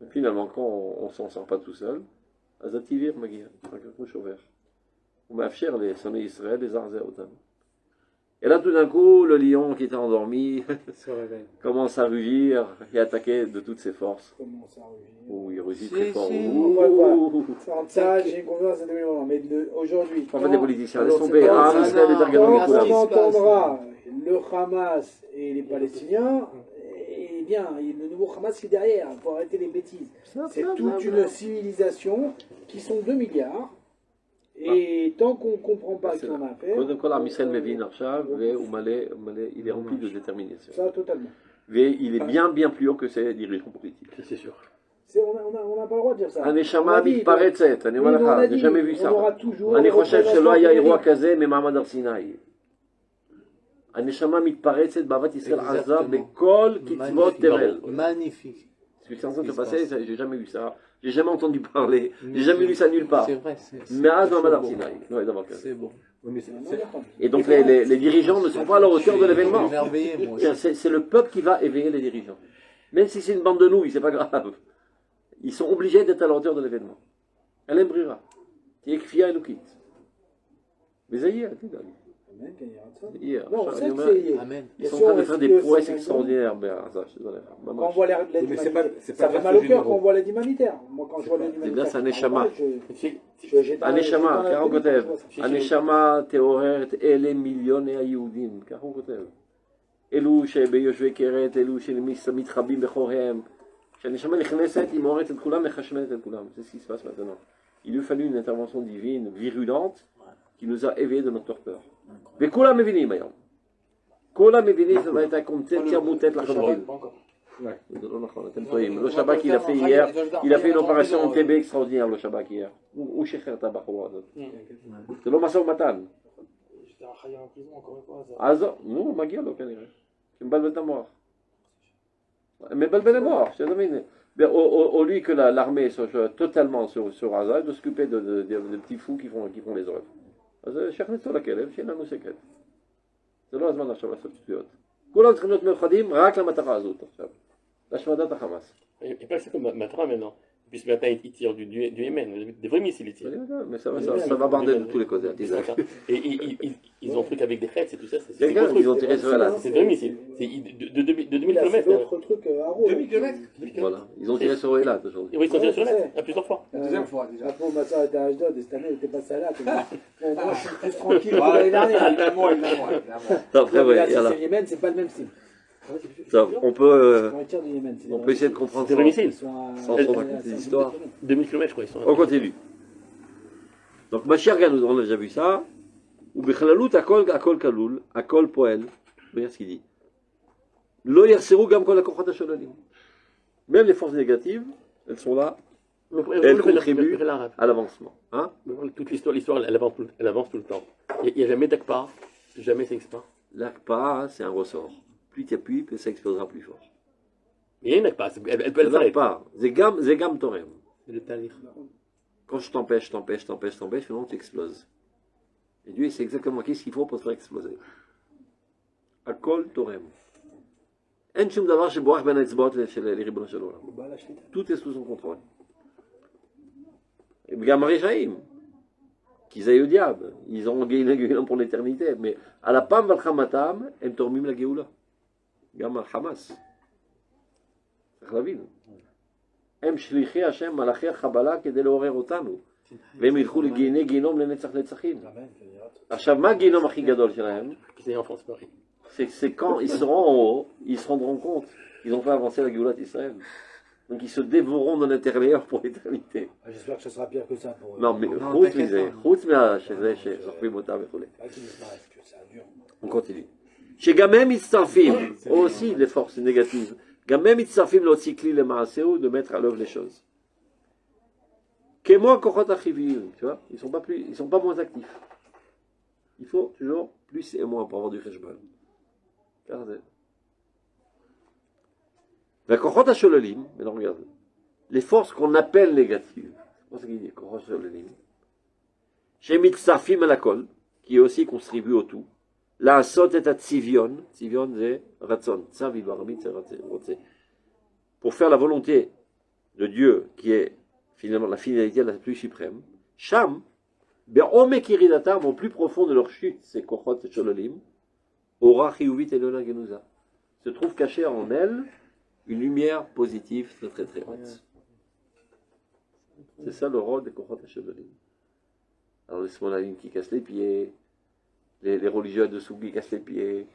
Finalement, quand on ne s'en sort pas tout seul, אז הטבעי מגיע, רק כמו שובר. הוא מאפשר לשונאי ישראל לזעזע אותם. Et là, tout d'un coup, le lion qui était endormi commence à rugir et attaquer de toutes ses forces. Commence à rugir. Oh, il rugit très fort. Ça, j'ai confiance à 2020. Mais aujourd'hui, pas des politiciens, laisse tomber. Quand on entendra le Hamas et les Palestiniens, eh bien, le nouveau Hamas qui est derrière. Il faut arrêter les bêtises. C'est toute une civilisation qui sont 2 milliards. Et tant qu'on ne comprend pas ce qu'on a à faire... il est rempli de détermination. Ça, totalement. Il est bien plus haut que ses dirigeants politiques. C'est sûr. On n'a pas le droit de dire ça. הנשמה מתפרצת, אני אומר לך, j'ai jamais vu ça. אני חושב שלא היה אירוע כזה ממעמד הר סיני. הנשמה מתפרצת באהבת ישראל עזה בכל קצוות תבל. Magnifique. Ce qui est en train de se passer, j'ai jamais vu ça. J'ai jamais entendu parler. J'ai jamais lu ça nulle part. C'est vrai. Mais à Mamad Har Sinaï. C'est bon. Et donc les dirigeants ne sont pas à la hauteur de l'événement. C'est le peuple qui va éveiller les dirigeants. Même si c'est une bande de nouilles, c'est pas grave. Ils sont obligés d'être à la hauteur de l'événement. Elle brira. Tiekfia Elukit. Mais ça y est, hier. Non, on sait que c'est hier. Ils sont en train de faire des prouesses extraordinaires. Quand on voit l'aide humanitaire, ça fait mal au cœur quand on voit l'aide humanitaire. Moi, quand je vois l'aide humanitaire, c'est un neshama. הנשמה, ככה הוא כותב, הנשמה תעוררת אלה מיליוני היהודים, ככה הוא כותב. אלו שביושבי כרת, אלו שמתחבאים בחוריהם. כשהנשמה נכנסת, היא מעוררת את כולם, מחשמלת את כולם. C'est ce qui se passe maintenant. Il lui a fallu une intervention divine, virulente, qui nous a éveillés de notre torpeur. וכולם מבינים היום. כולם מבינים שזו הייתה קונצפציה מוטעת לחלוטין. זה לא נכון, אתם טועים. לא שב"כ il a fait hier, il a fait une opération en TB extraordinaire, le שב"כ hier. הוא שחרר את הבחורה הזאת. זה לא משא ומתן. אז נו, מגיע לו כנראה. שמבלבל את המוח. Mais Balbel est mort, je domine. Au lieu que l'armée soit totalement sur Gaza, de s'occuper de petits fous qui font les œuvres. אז שכנצו לכלב, שיהיה לנו שקט. זה לא הזמן עכשיו לעשות שטויות. כולם צריכים להיות מאוחדים רק למטרה הזאת עכשיו. להשמדת החמאס. Il n'y a pas que ça comme Matra maintenant. Puis ce matin, ils tirent du Yémen, des vrais missiles ils tirent. Mais ça va barder de tous les côtés. Et ils ont un truc avec des crêtes, c'est tout ça. C'est gars, ils ont tiré sur la. C'est des vrais missiles. De 2000 km. C'est d'autres trucs à Rouen. 2000 km. Voilà, ils ont tiré sur Elat aujourd'hui. Oui, ils sont tirés sur la tête, à plusieurs fois. La deuxième fois déjà. Après, ma soeur était à Ashdod et cette année, elle était passée à là. Bon, moi, je suis plus tranquille que Ah, l'année dernière. évidemment. Après, ouais, Là, voilà. c'est le Yémen, c'est pas le même style. Ça, on peut essayer de comprendre C'est des missiles. sans trop raconter des histoires. 2000 km, je crois, ils sont. On continue. Donc, Mashiach Ganouz, on a déjà vu ça. Ou Bichlalout, Akol Kaloul, Akol Poel. Regarde ce qu'il dit. Lo Yerseru Gam Kol Akochot HaSholalim. Même les forces négatives, elles sont là, elles contribuent à l'avancement. Hein? Toute l'histoire, elle avance tout le temps. Il n'y a jamais d'Akpa, jamais ça explose. L'Akpa, c'est un ressort. Plus tu appuies, plus ça explosera plus fort. Il y a une Akpa, elle peut le faire. L'Akpa, Zegam Torem. C'est le talir. Quand je t'empêche, finalement tu exploses. Et Dieu, c'est exactement qu'est-ce qu'il faut pour te faire exploser. Akol Torem. En shum davar sheborach ben haetzbaot liribono shel olam. Tout est sous son contrôle. Et Gam Rechaim, qu'ils aillent au diable, ils ont gagné la Géoula pour l'éternité, mais à la Pam Valchamatam, הם תורמים לגאולה. גם החמאס. צריך להבין. הם שליחי השם מלאכי החבלה כדי לעורר אותנו. והם ילכו לגיהני גיהנום לנצח נצחים. עכשיו, מה הגיהנום הכי גדול שלהם? C'est quand ils seront en haut, ils se rendront compte qu'ils ont fait avancer la Géoula d'Israël. Donc ils se dévoreront de l'intérieur pour l'éternité. J'espère que ce sera pire que ça pour eux. Non, mais on continue. Chez Gamem Itzarfim, aussi les forces négatives. Gamem Itzarfim l'otzikli le maaseu, de mettre à l'œuvre les choses. Kemo Kochot Achiviyim, tu vois, ils sont pas moins actifs. Il faut toujours plus et moins pour avoir du cheshbon. La Kochot HaSholalim, maintenant regarde, les forces qu'on appelle négatives, c'est ce qu'il dit, Kochot HaSholalim, chez Mitzarfim Alakol, qui aussi contribue au tout, la Asot et Tzivion, Tzivion c'est Ratzon, Tzaviv Aramit c'est Ratzon, pour faire la volonté de Dieu, qui est finalement la finalité la plus suprême, Sham, Be'omek Iridatam, au plus profond de leur chute, c'est Kochot HaSholalim, Ora Chiyuvit Elona Genuza, se trouve caché en elle une lumière positive très très très haute. C'est ça le rôle des Kochot HaSholalim. Alors les Smonalim qui cassent les pieds, les religieux dessous qui cassent les pieds,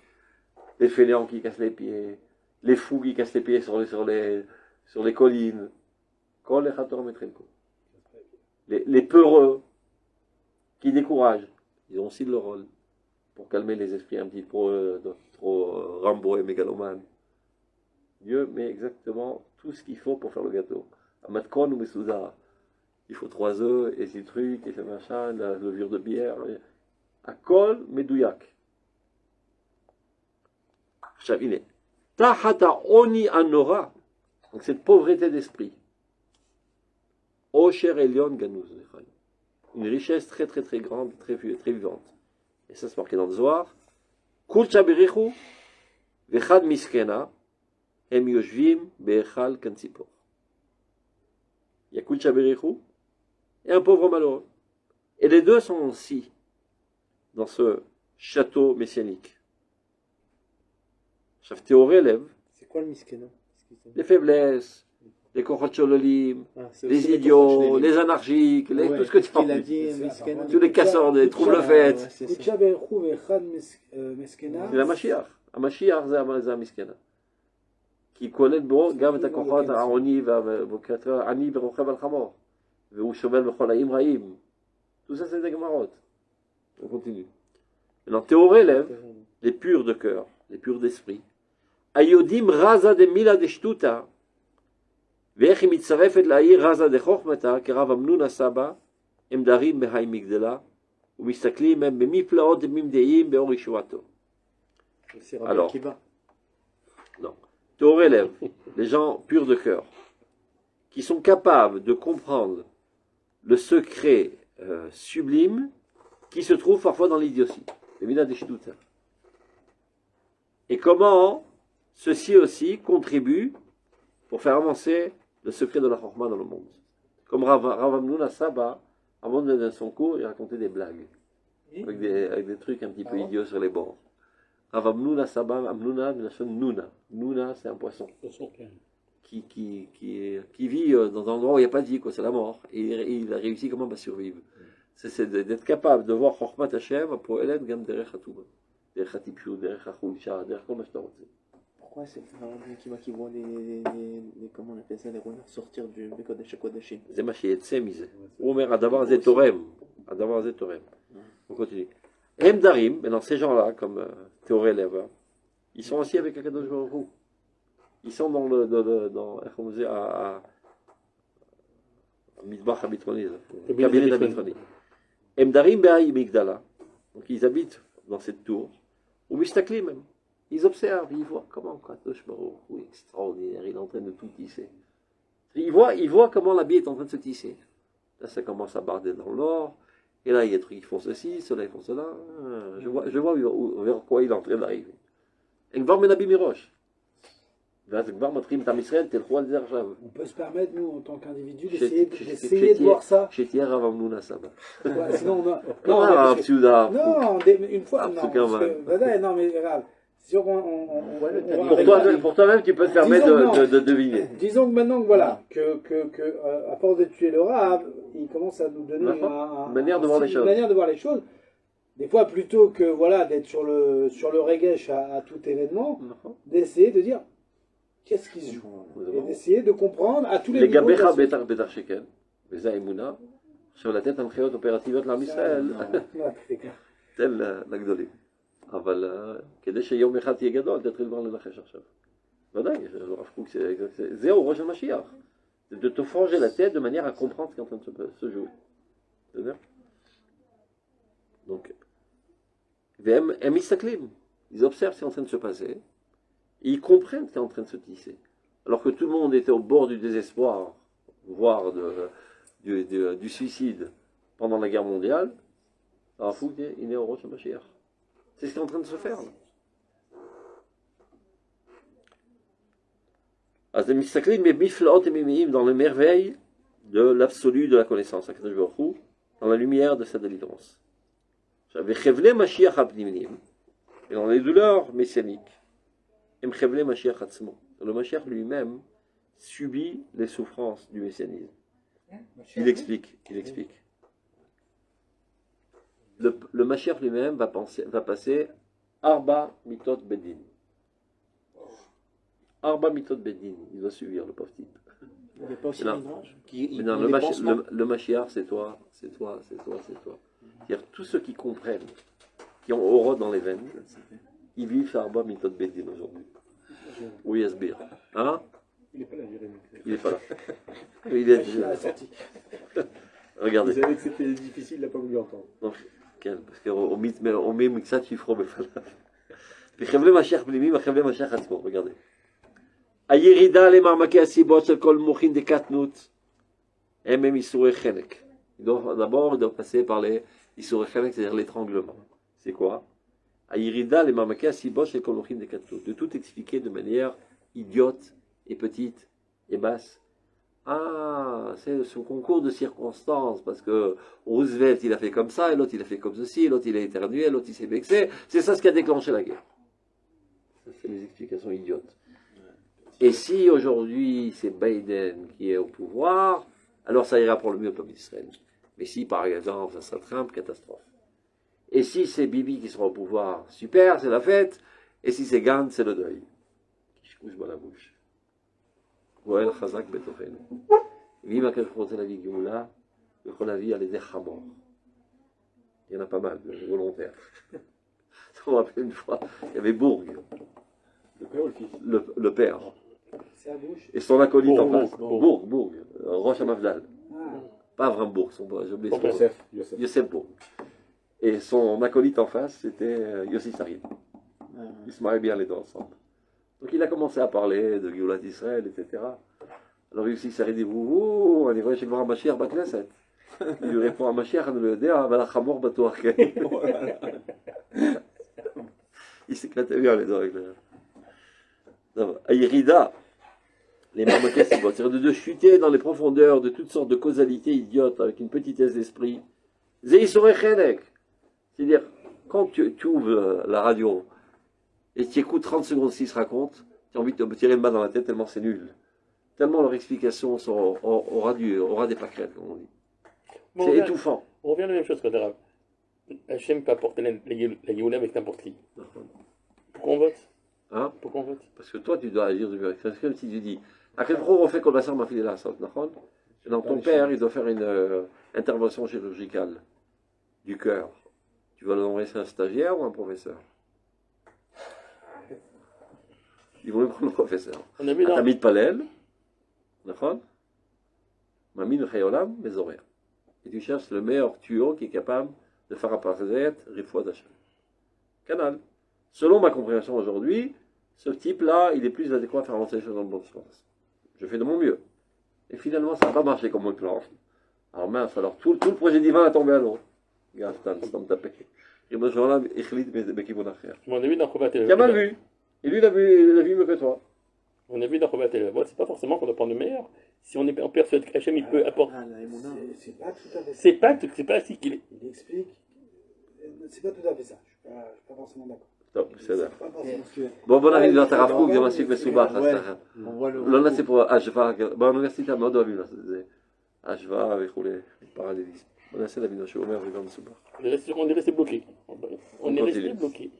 les fainéants qui cassent les pieds, les fous qui cassent les pieds sur les collines. Les peureux qui découragent, ils ont aussi le rôle pour calmer les esprits un petit peu trop Rambo et mégalomanes. Dieu met exactement tout ce qu'il faut pour faire le gâteau. Amatkon ou Mesouda. Il faut 3 œufs et ces trucs et ce machin, la levure de bière. Akol Medouyak. Chavine. Tahata Oni Anora. Donc cette pauvreté d'esprit. Osher Elion Ganouz. Une richesse très très très grande, très vivante. Et ça c'est marqué dans le Zohar. Kul Chabirichu. Vechad Miskena. Hem Yoshvim Be'echal Kansipor. Il y a Kul Chabirichu et un pauvre malheureux. Et les deux sont aussi dans ce château messianique. Théoré élève. C'est quoi le miskena? Les faiblesses, les Kochot HaSholalim, les idiots, les anarchiques, tout ce que tu as envie. Tous les casseurs, les troubles-fêtes. C'est la Mashiach. La Mashiach, c'est la Miskena. Qui connaît bon, Gav et Kochot, Aoni, Ani, Verochev al-Chamor. Veu Shovel Bechol Haim Raim. Tout ça, c'est des Gemarot. On continue. Maintenant, Théoré élève les purs de cœur, les purs d'esprit. Ayodim raza de mila de shtuta. ואיך היא מצטרפת לעיר רזה דחוכמתה, כרב אמנון הסבא, הם דרים בהי מגדלה, ומסתכלים הם במפלאות וממדעים באור ישועתו. Alors, non. Toré élève, les gens purs de cœur, qui sont capables de comprendre le secret sublime qui se trouve parfois dans l'idiotie. Et comment ceci aussi contribue pour faire avancer le secret de la Chorma dans le monde. Comme Rav Amnouna Saba, avant de donner son cours, il racontait des blagues, avec des trucs un petit peu idiots sur les bords. Rav Amnouna Saba, Amnouna, Nuna. Nuna, c'est un poisson. Qui vit dans un endroit où il n'y a pas de vie, c'est la mort. Et il a réussi comment à survivre. C'est d'être capable de voir Chormat Hashem pour Hélène Gam Derech Hatouba. Derech Hatipshu, Derech Hachoucha, Derech Kol Mashtarotze. Pourquoi c'est qui voit les comment on appelle ça, les renards sortir du Kodesh Kodeshim? C'est ma chiette, c'est mise. Omer Adavar Zetorem. Adavar Zetorem. On continue. Emdarim, maintenant ces gens-là, comme Théoré élève, ils sont assis avec Akadosh Baruch Hu. Ils sont dans comme on disait, à Midbach Abitroni, cabinet d'Abitroni. Emdarim Be'aï Migdala. Donc ils habitent dans cette tour, ou Mistakli même. Ils observent, ils voient comment Kadosh Baruch Hu est extraordinaire, il est en train de tout tisser. Ils voient comment la bille est en train de se tisser. Là, ça commence à barder dans l'or, et là, il y a des trucs qui font ceci, ceux-là, ils font cela. Je vois vers quoi il est en train d'arriver. Engvar Menabi Mirosh. On peut se permettre, nous, en tant qu'individu, d'essayer de voir ça. Sinon, on a... Non, une fois, non, mais grave. Pour toi-même, tu peux te permettre de deviner. Disons que maintenant, voilà, à force de tuer le Rav, il commence à nous donner une manière de voir les choses. Des fois, plutôt que voilà, d'être sur le regesh à tout événement, d'essayer de dire qu'est-ce qui se joue. Et d'essayer de comprendre à tous les niveaux. Les Gabecha Betar Betar Shekel, les Aïmouna, sur la tête en créote opérative de l'armée Israël. Tel l'Agdolim. אבל כדי שיום אחד תהיה גדול, תתחיל כבר לנחש עכשיו. ודאי, הרב קוק, זהו ראש המשיח. De te forger la tête de manière à comprendre ce qui est en train de se jouer. C'est-à-dire? Donc, ils observent ce qui est en train de se passer, et ils comprennent ce qui est en train de se tisser. Alors que tout le monde était au bord du désespoir, voire du suicide pendant la guerre mondiale, alors Fouque, il est au Rosh Hashanah. C'est ce qui est en train de se faire. Dans les merveilles de l'absolu de la connaissance, dans la lumière de sa délivrance. Et dans les douleurs messianiques, le Mashiach lui-même subit les souffrances du messianisme. Il explique. Le Mashiach lui-même va passer Arba Mitot Bedin. Arba Mitot Bedin, il va subir le pauvre type. Il n'y a pas aussi non, le Mashiach, c'est toi. C'est-à-dire, tous ceux qui comprennent, qui ont Orod dans les veines, ils vivent Arba Mitot Bedin aujourd'hui. Oui, Yasbir. Hein? Il n'est pas là, Jérémy. Il n'est pas là. Il est déjà sorti. Regardez. Vous savez que c'était difficile, il n'a pas voulu entendre. Donc, parce qu'on met Mixat Chifro Befalav. Bechevle Mashiach Blimi, Bechevle Mashiach Atzmo. Regardez. Ayirida le marmake asibot shel kol mochin de katnut. Emem isurei chenek. D'abord, il doit passer par les isurei chenek, c'est-à-dire l'étranglement. C'est quoi? Ayirida le marmake asibot shel kol mochin de katnut. De tout expliquer de manière idiote et petite et basse. Ah, c'est ce concours de circonstances, parce que Roosevelt il a fait comme ça, et l'autre il a fait comme ceci, et l'autre il a éternué, l'autre il s'est vexé. C'est ça ce qui a déclenché la guerre. Ça, c'est des explications idiotes. Et si aujourd'hui c'est Biden qui est au pouvoir, alors ça ira pour le mieux au peuple d'Israël. Mais si par exemple ça sera Trump, catastrophe. Et si c'est Bibi qui sera au pouvoir, super, c'est la fête. Et si c'est Gantz, c'est le deuil. Qui se couche dans la bouche. Goël Chazak Betochen. Vive à quel point la vie Géoula, le Cholavi a les Echamor. Il y en a pas mal de volontaires. Je me rappelle une fois, il y avait Bourg. Le père ou le fils? Le père. C'est à bouche. Et son acolyte en face. Bourg. Bourg. Roche Amavdal. Pas Avram Bourg, j'ai oublié son nom. Yosef Bourg. Et son acolyte en face, c'était Yossi Sarid. Ils se mariaient bien les deux ensemble. Donc il a commencé à parler de Geulat d'Israël, etc. Alors il s'est dit, on est vrai chez le Mashiach Bakneset. Il lui répond à Mashiach, on le dit, la Chamor Batoach. Il s'éclatait bien les deux avec le... Aïrida, les Marmakès, c'est de chuter dans les profondeurs de toutes sortes de causalités idiotes avec une petitesse d'esprit. C'est-à-dire, quand tu ouvres la radio et tu écoutes 30 secondes ce qu'ils se racontent, tu as envie de te tirer une balle dans la tête tellement c'est nul. Tellement leurs explications aura des pâquerettes, comme on dit. Bon, c'est étouffant. On revient à la même chose quand Hachem peut apporter la Géoula avec n'importe qui. Pourquoi on vote Hein? Pourquoi on vote? Parce que toi, tu dois agir de vérité. C'est comme si tu dis, à quel point on fait comme ça m'a filé la sorte, donc ton père, il doit faire une intervention chirurgicale du cœur. Tu vas l'envoyer un stagiaire ou un professeur? Ils vont le prendre le professeur. On a vu dans... Tamid Palel, Mamid Chayolam, mes horaires. Et tu cherches le meilleur tuyau qui est capable de faire apparaître Rifouad Hashem. Canal. Selon ma compréhension aujourd'hui, ce type-là, il est plus adéquat à faire avancer les choses dans le bon sens. Je fais de mon mieux. Et finalement, ça n'a pas marché comme on le plan. Alors mince, alors tout le projet divin a tombé à l'eau. Gastan, c'est dans ta paix. Et moi, je vais là, on a vu dans Chovat il a mal vu. Et lui, il a vu mieux que toi. On a vu dans Chovat c'est pas forcément qu'on doit prendre le meilleur. Si on est persuadé qu'Hachem, il peut apporter. C'est pas tout à fait ça. C'est pas ainsi qu'il est. Il explique. C'est pas tout à fait ça. Je suis pas forcément d'accord. טוב, בסדר. בואו נגיד את הרב קוק, זה מספיק מסובך. לא נעשה פה השוואה, באוניברסיטה מאוד אוהבים לעשות את זה. השוואה וכולי, פרליליזם. בואו נעשה להבין מה שהוא אומר, זה גם מסובך. On est resté bloqué. On est resté bloqué.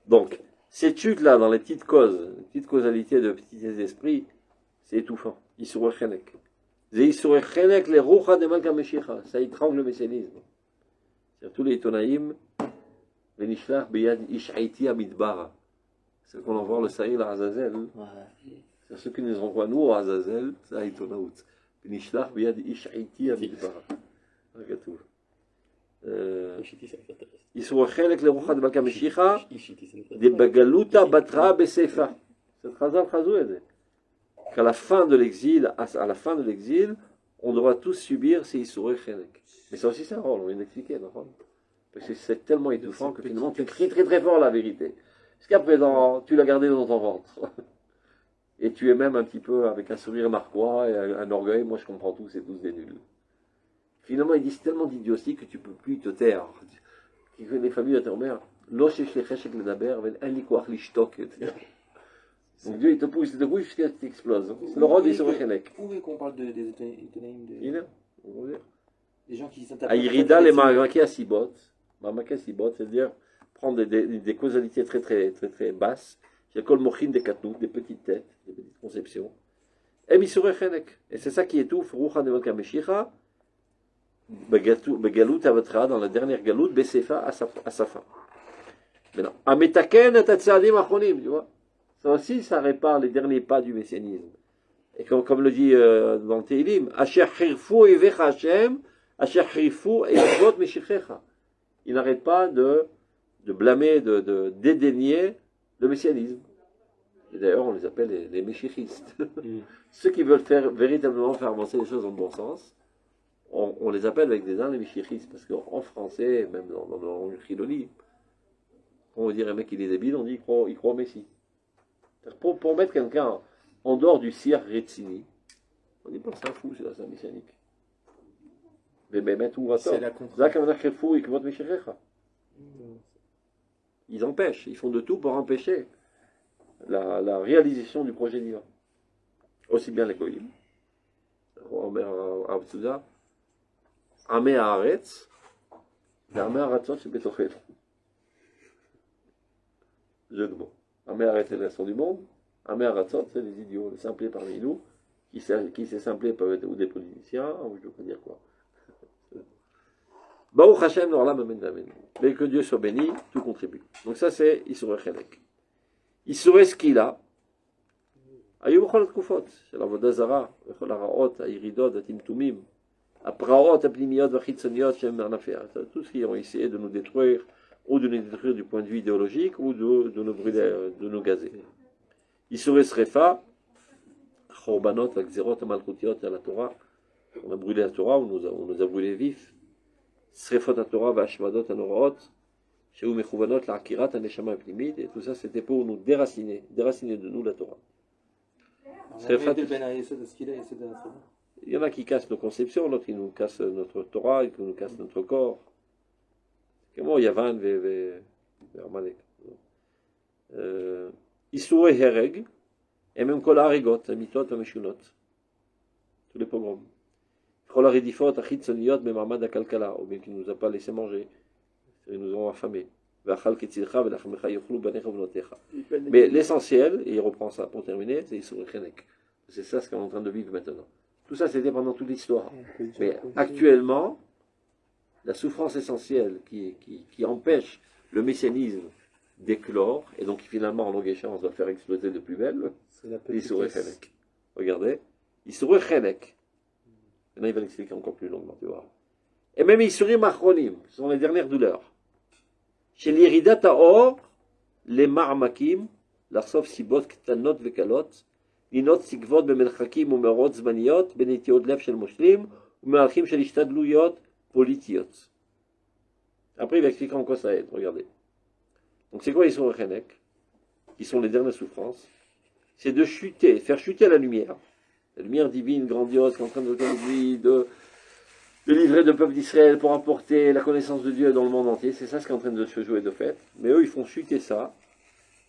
Donc, ces trucs-là, dans les petites causes, les petites causalités de petits esprits, c'est étouffant. Issouré Chenek. Issouré Chenek, les Roucha de Malka Meshicha. Ça étrangle le messianisme. Tous les Tonaïm, les Nishlach Beyad Ishaïti Amidbara. C'est qu'on envoie le Saïl à Azazel. C'est ceux qui nous envoient nous à Azazel, c'est à Itonaout. Nishlach Beyad Ishaïti Amidbara. Regarde tout. Ils sont avec les Roucha de Malka Meshicha, des Bagaluta Batra Besefa. C'est Khazal Khazoued. Qu'à la fin de l'exil, on devra tous subir ces Issouré Chenek. Mais ça aussi c'est un rôle, on vient d'expliquer, parce que c'est tellement étouffant que finalement tu cries très très fort la vérité. Parce qu'après tu l'as gardé dans ton ventre. Et tu es même un petit peu avec un sourire narquois et un orgueil, moi je comprends tout, c'est tous des nuls. Finalement ils disent tellement d'idiotie que tu ne peux plus te taire. Les familles de ta mère, donc Dieu il te pousse jusqu'à ce que tu exploses. C'est le rôle des Sorechenek. Où est qu'on parle des étonaïmes des gens qui s'interprètent. Aïrida, les Marmakés à Sibot, c'est-à-dire prendre des causalités très très très très basses, il y a Kol Mochin des Katnout, des petites têtes, des petites conceptions, et Missouré Chenek. Et c'est ça qui étouffe Roucha de Malka Meshicha, Begalout Avatra, dans la dernière Galout, Besefa à sa fin. Maintenant, Ametaken et Tatsadim Achonim, tu vois. Ça aussi, ça répare les derniers pas du messianisme. Et comme le dit dans le Teilim, Asher Chirfou Evech Hashem, Asher Chirfou Evot Meshichecha. Il n'arrête pas de blâmer, de dédaigner le messianisme. Et d'ailleurs, on les appelle les méchichistes. Ceux qui veulent véritablement faire avancer les choses dans le bon sens, on les appelle avec des noms les méchichistes. Parce qu'en français, même dans le langue chiloli, quand on veut dire un mec il est débile, on dit il croit au Messie. Pour mettre quelqu'un en dehors du sir Retsini, on dit pas c'est un fou, c'est un messianique. Mais tout va tort. Ils empêchent, ils font de tout pour empêcher la réalisation du projet divin. Aussi bien les Goïm, Omer Abtouda, Amé Haaretz, et Amé Haratzot chez Betochel. Jeu de mots. Amé Haaretz c'est le restant du monde, Amé Haratzot c'est les idiots, les simplés parmi nous, qui ces simplés peuvent être ou des politiciens, ou je ne veux pas dire quoi. Baruch Hashem, Norlam, Amen, Amen. Mais que Dieu soit béni, tout contribue. Donc ça c'est Issouré Chenek. Issouré Skila, Ayou B'chol Tkufot, c'est la Vodazara, B'chol Haraot, Aïridot, Atimtumim, Apraot, Apnimiot, Vachitzoniot, Shem Mernafea. Tout ce qui ont essayé de nous détruire ou de nous détruire du point de vue idéologique, ou de nous brûler, de nous gazer. Isuray Srefa, Chorbanot, Akzerot, Amalchutiot, à la Torah. On a brûlé la Torah, on nous a brûlé vifs. Srefot à Torah, Vashmadot, Anoraot, Sheou Mechouvanot, l'Akirat, Aneshama Plimid, et tout ça c'était pour nous déraciner de nous la Torah. Il y en a qui cassent nos conceptions, d'autres qui nous cassent notre Torah, qui nous cassent notre corps. Comment Yavan, Amalek. Issoué Hereg, et même Kol Harigot, Mitot, Ameshunot. Tous les pogroms. Kol Haridifot, Achitzoniot, Memamad Akalkala, ou bien qui ne nous a pas laissé manger. Ils nous ont affamés. Mais l'essentiel, et il reprend ça pour terminer, c'est Issoué Chenek. C'est ça ce qu'on est en train de vivre maintenant. Tout ça, c'était pendant toute l'histoire. Mais actuellement, la souffrance essentielle qui empêche le messianisme d'éclore, et donc qui finalement, en longue échéance, va faire exploser de plus belle, c'est l'Issouré Chenek. Regardez, Issouré Chenek. Maintenant, il va l'expliquer encore plus longuement, tu vois. Et même Issouré Machronim, ce sont les dernières douleurs. Chez l'Iridat Taor, les Marmakim, l'Arsov Sibot, Ktanot Vekalot, Ninot Sikvot Bemelchakim Umerot Zmaniot, Benetiot Lev Shel Moshlim, Umerachim Shel Ishtadluyot, Politiot. Après, il va expliquer en quoi ça aide, regardez. Donc, c'est quoi les Issouré Chenek, qui sont les dernières souffrances? C'est de chuter, faire chuter la lumière divine, grandiose, qui est en train de livrer le peuple d'Israël pour apporter la connaissance de Dieu dans le monde entier. C'est ça ce qui est en train de se jouer de fait. Mais eux, ils font chuter ça,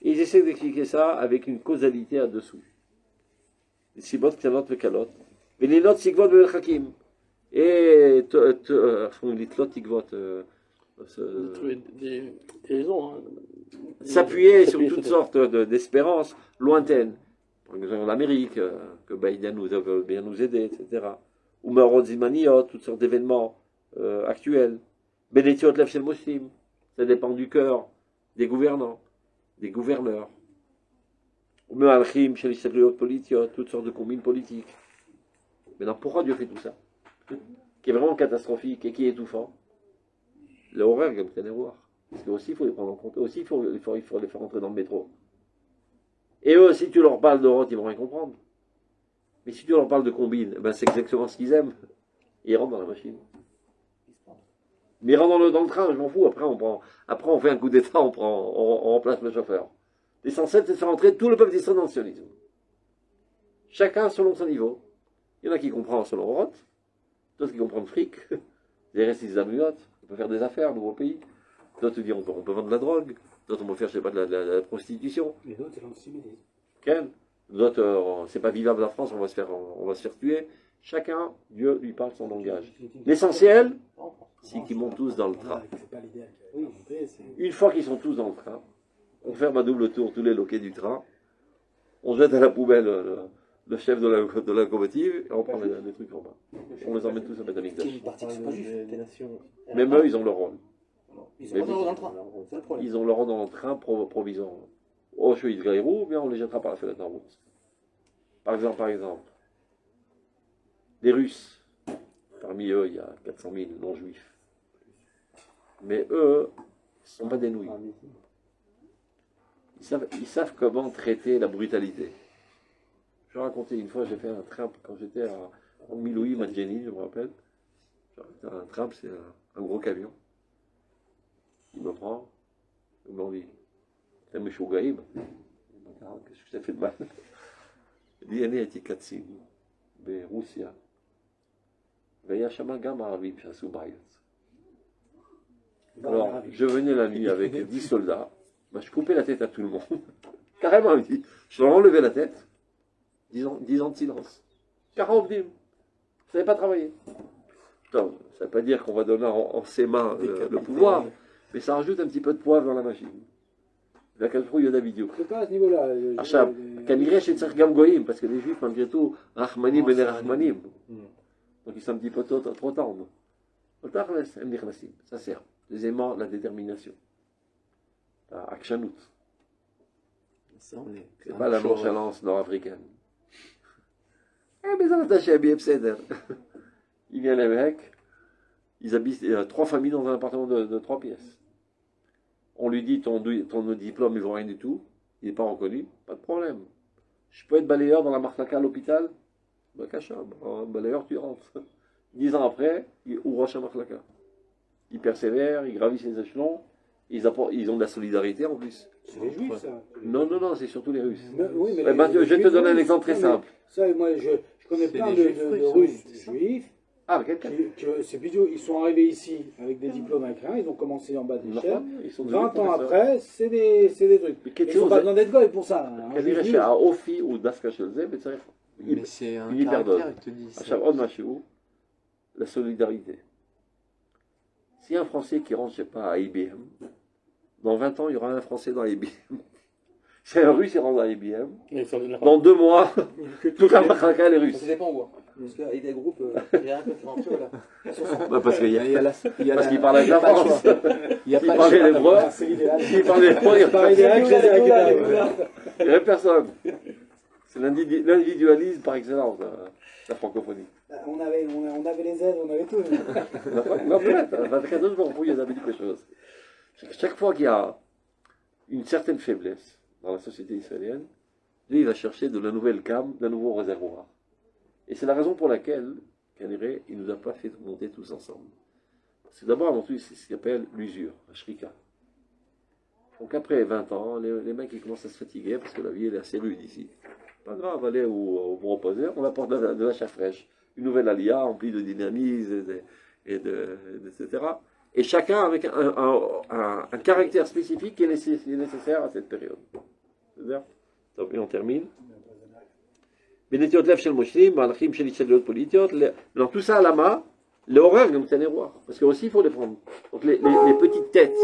et ils essaient d'expliquer ça avec une causalité à dessous. Les Sibot, Ktanot, Vekalot. Mais les notes, Sikvot, Bemelchakim. Et Litlot, Tikvot. Des raisons. Hein. S'appuyer sur toutes sortes d'espérances lointaines. Par exemple, l'Amérique, que Biden nous veut bien nous aider, etc. Ou Marot Zimaniot, toutes sortes d'événements actuels. Benetiot Lev Shel Moshlim, ça dépend du cœur des gouvernants, des gouverneurs. Ou Me'alchim Shel Ishtadluyot Politiot, toutes sortes de combines politiques. Maintenant, pourquoi Dieu fait tout ça? Qui est vraiment catastrophique et qui est étouffant. Le horreur, comme c'est voir. Parce que aussi, il faut les prendre en compte. Aussi, il faut les faire entrer dans le métro. Et eux, si tu leur parles d'Europe, ils vont rien comprendre. Mais si tu leur parles de combine, ben c'est exactement ce qu'ils aiment. Ils rentrent dans la machine. Mais ils rentrent dans le train, je m'en fous. Après, on fait un coup d'État, on remplace le chauffeur. L'essentiel, c'est de faire entrer tout le peuple d'Israël dans le sionisme. Chacun selon son niveau. Il y en a qui comprennent selon Roth, d'autres qui comprennent fric, des restes islamiyotes, on peut faire des affaires, nouveau pays. D'autres disent on peut vendre de la drogue, d'autres on peut faire, je sais pas, de la prostitution. Les autres, c'est l'antisémitisme. Quel? D'autres, c'est pas vivable en France, on va se faire tuer. Chacun, Dieu lui parle son langage. L'essentiel, c'est qu'ils montent tous dans le train. Une fois qu'ils sont tous dans le train, on ferme à double tour tous les loquets du train, on jette à la poubelle le chef de la locomotive et on prend les trucs en bas. On les emmène tous à Beth-Amikdash. Même eux, ils ont leur rôle. Ils ont leur rôle dans le train provisoire. Au Shoïd Gaïrou, ou bien on les jettera par la fenêtre en route. Par exemple, les Russes, parmi eux, il y a 400 000 non-juifs. Mais eux, ils ne sont pas des nouilles. Ils savent comment traiter la brutalité. Je vais raconter une fois, j'ai fait un train quand j'étais en Miloui, Madjeni, je me rappelle. Un train, c'est un gros camion. Il me prend, il me dit, t'es un méchou gaïb. Qu'est-ce que ça fait de mal? Il dit, אני הייתי קצין ברוסיה, והיה שם גם ערבים שעשו בעיות. Alors, je venais la nuit avec 10 soldats, bah, je coupais la tête à tout le monde. Carrément, il dit, je leur enlevais la tête, 10 ans de silence. Car vous ne savez pas travailler. Putain, ça ne veut pas dire qu'on va donner en ses mains le pouvoir, mais ça rajoute un petit peu de poivre dans la machine. C'est pas à ce niveau-là. Kaniré chez Tsargam Goïm, parce que les juifs, malgré tout, Rahmanim et Rahmanim. Donc ils sont un petit peu trop tendres. Ça sert. Deuxièmement, la détermination. La Akshanout. C'est pas la nonchalance nord-africaine. Mais ça attaché à BFCD. Il vient les mecs, ils habitent 3 familles dans un appartement de 3 pièces. on lui dit ton diplôme, il vaut rien du tout, il n'est pas reconnu, pas de problème. Je peux être balayeur dans la marlaka à l'hôpital? Bah, cacha, balayeur, tu rentres. 10 ans après, il ouvre la marlaka. Ils persévèrent, ils gravissent les échelons, ils ont de la solidarité en plus. C'est les Juifs, ça. Non, c'est surtout les Russes. Oui, mais je vais te donner un exemple très simple. Ça, moi, je connais plein de Russes juifs. Ah, quelqu'un. C'est plutôt, ils sont arrivés ici avec des diplômes avec rien, ils ont commencé en bas de l'échelle. 20 ans après, c'est des trucs. Ils n'ont pas besoin d'être goy pour ça. Mais c'est un caractère, il te dit. La solidarité. Si un Français qui rentre, je ne sais pas, à IBM, dans 20 ans, il y aura un Français dans IBM. Si un Russe, il rentre à IBM, dans 2 mois, toute la matraca, elle est russe. Ça dépend où. Parce qu'il y a des groupes, il y a un peu de rentré, là. Parce qu'il parle avec la France. Il parlait l'hébreu. Il parlait l'hébreu, il parlait direct, il n'y avait personne. C'est l'individualisme par excellence, la francophonie. On avait les aides, on avait tout. Non, peut-être, il y avait quelque chose. Chaque fois qu'il y a une certaine faiblesse dans la société israélienne, lui, il va chercher de la nouvelle cam, d'un nouveau réservoir. Et c'est la raison pour laquelle, Kaniré, il ne nous a pas fait monter tous ensemble. C'est d'abord, avant tout, c'est ce qu'il appelle l'usure, la shrika. Donc après 20 ans, les mecs ils commencent à se fatiguer parce que la vie elle est assez rude ici. Pas grave, allez vous reposer, on apporte de la chair fraîche. Une nouvelle alia remplie de dynamisme, etc. Et chacun avec un caractère spécifique qui est nécessaire à cette période. C'est-à-dire, et on termine. Dans tout ça, lama, les horreurs, parce que aussi il faut les prendre. Donc les petites têtes,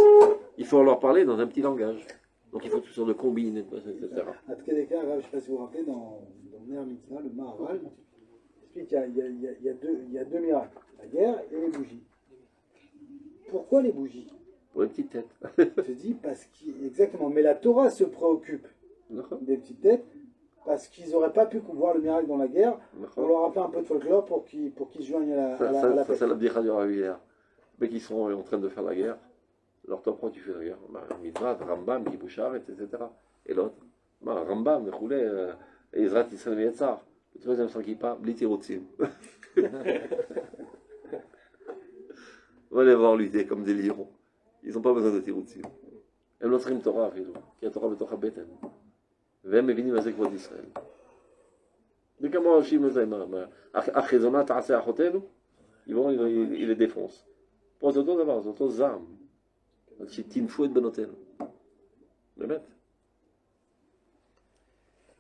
il faut leur parler dans un petit langage. Donc il faut toutes sortes de combines, etc. À tout cas des cas, je ne sais pas si vous vous rappelez, dans Ner Mitzvah, le Maharal, il explique qu'il y a deux miracles, la guerre et les bougies. Pourquoi les bougies? Pour les petites têtes. Je dis parce exactement, mais la Torah se préoccupe des petites têtes parce qu'ils n'auraient pas pu voir le miracle dans la guerre. On leur a fait un peu de folklore pour qu'ils se joignent à la fête. Ça, c'est la bdicha du Rav hier. Mais qui sont en train de faire la guerre. Alors toi, pourquoi tu fais la guerre? Mitzvah, Rambam, Kibouchar, etc. Et l'autre, Rambam, Mechoulé, Ezrat Yisrael Meyetzar. Le troisième sans kippa, Bliti Rotzim. On va les voir lutter comme des lions. Ils n'ont pas besoin de tiroutsim. הם לא צריכים תורה אפילו, כי התורה בתוך הבטן. והם מבינים מה זה כבוד ישראל. וכמו אנשים הזה, החזונה תעשה אחותינו, il les défonce. פה זה אותו דבר, זה אותו זעם. שתינפו את בנותינו. באמת.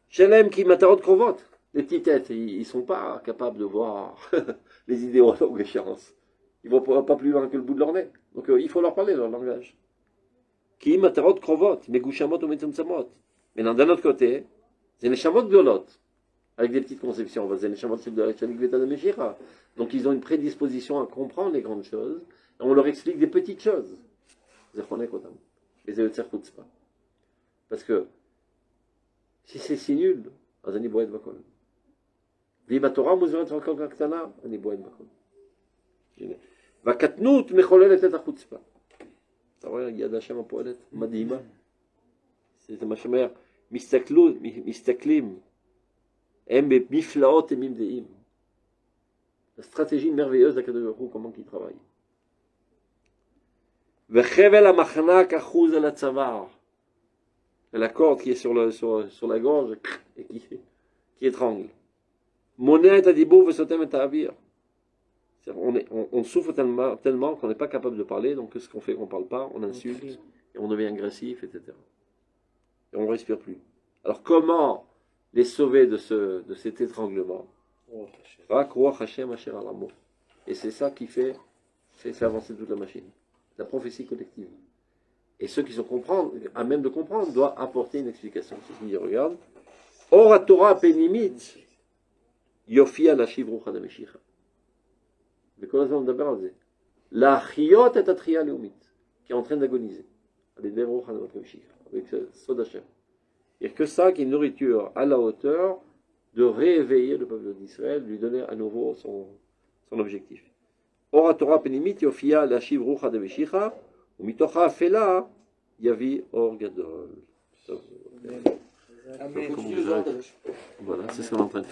שלהם כי מטרות קרובות. Les petites têtes, ils ne sont pas capables de voir les idéologues échéances. Ils ne vont pas plus loin que le bout de leur nez. Donc il faut leur parler leur langage. Qui matarot krovot, megushamot ou metzumtzamot. Maintenant, d'un autre côté, c'est les chamot violot, avec des petites conceptions. C'est les chamot de Meshicha. Donc ils ont une prédisposition à comprendre les grandes choses. Et on leur explique des petites choses. Parce que si c'est si nul, אז אני בועט בכל. ואם התורה מוזמנת רק כל קטנה, אני בועט בכל. והקטנות מחוללת את החוצפה. אתה רואה, יד השם הפועלת מדהימה. זה מה שאומר, מסתכלים, הם במפלאות תמים דעים. stratégie merveilleuse d'Akadosh Baruch Hu, comment il travaille. וחבל המחנק אחוז על הצוואר. La corde qui est sur la gorge et qui étrangle. Monnaie est à dibou, vesotem est à avir. On souffre tellement qu'on n'est pas capable de parler, donc ce qu'on fait qu'on ne parle pas, on insulte, et on devient agressif, etc. Et on ne respire plus. Alors comment les sauver de cet étranglement? Et c'est ça qui fait avancer toute la machine. La prophétie collective. Et ceux qui sont à même de comprendre doivent apporter une explication. C'est ce qu'il dit, regarde. Or, à Torah pénimite, yofia la shivrucha de Meshicha. Mais comment on d'abord dit? La chiyot est atria leumit, qui est en train d'agoniser. Avec devrucha de Meshicha, avec Sod Hashem. Il n'y a que ça qui est une nourriture à la hauteur de rééveiller le peuple d'Israël, lui donner à nouveau son objectif. Or, à Torah pénimite, yofia la shivrucha de Meshicha. ומתוך האפלה Yavi Or Gadol. Amen. Voilà, c'est ce qu'on est en train de faire.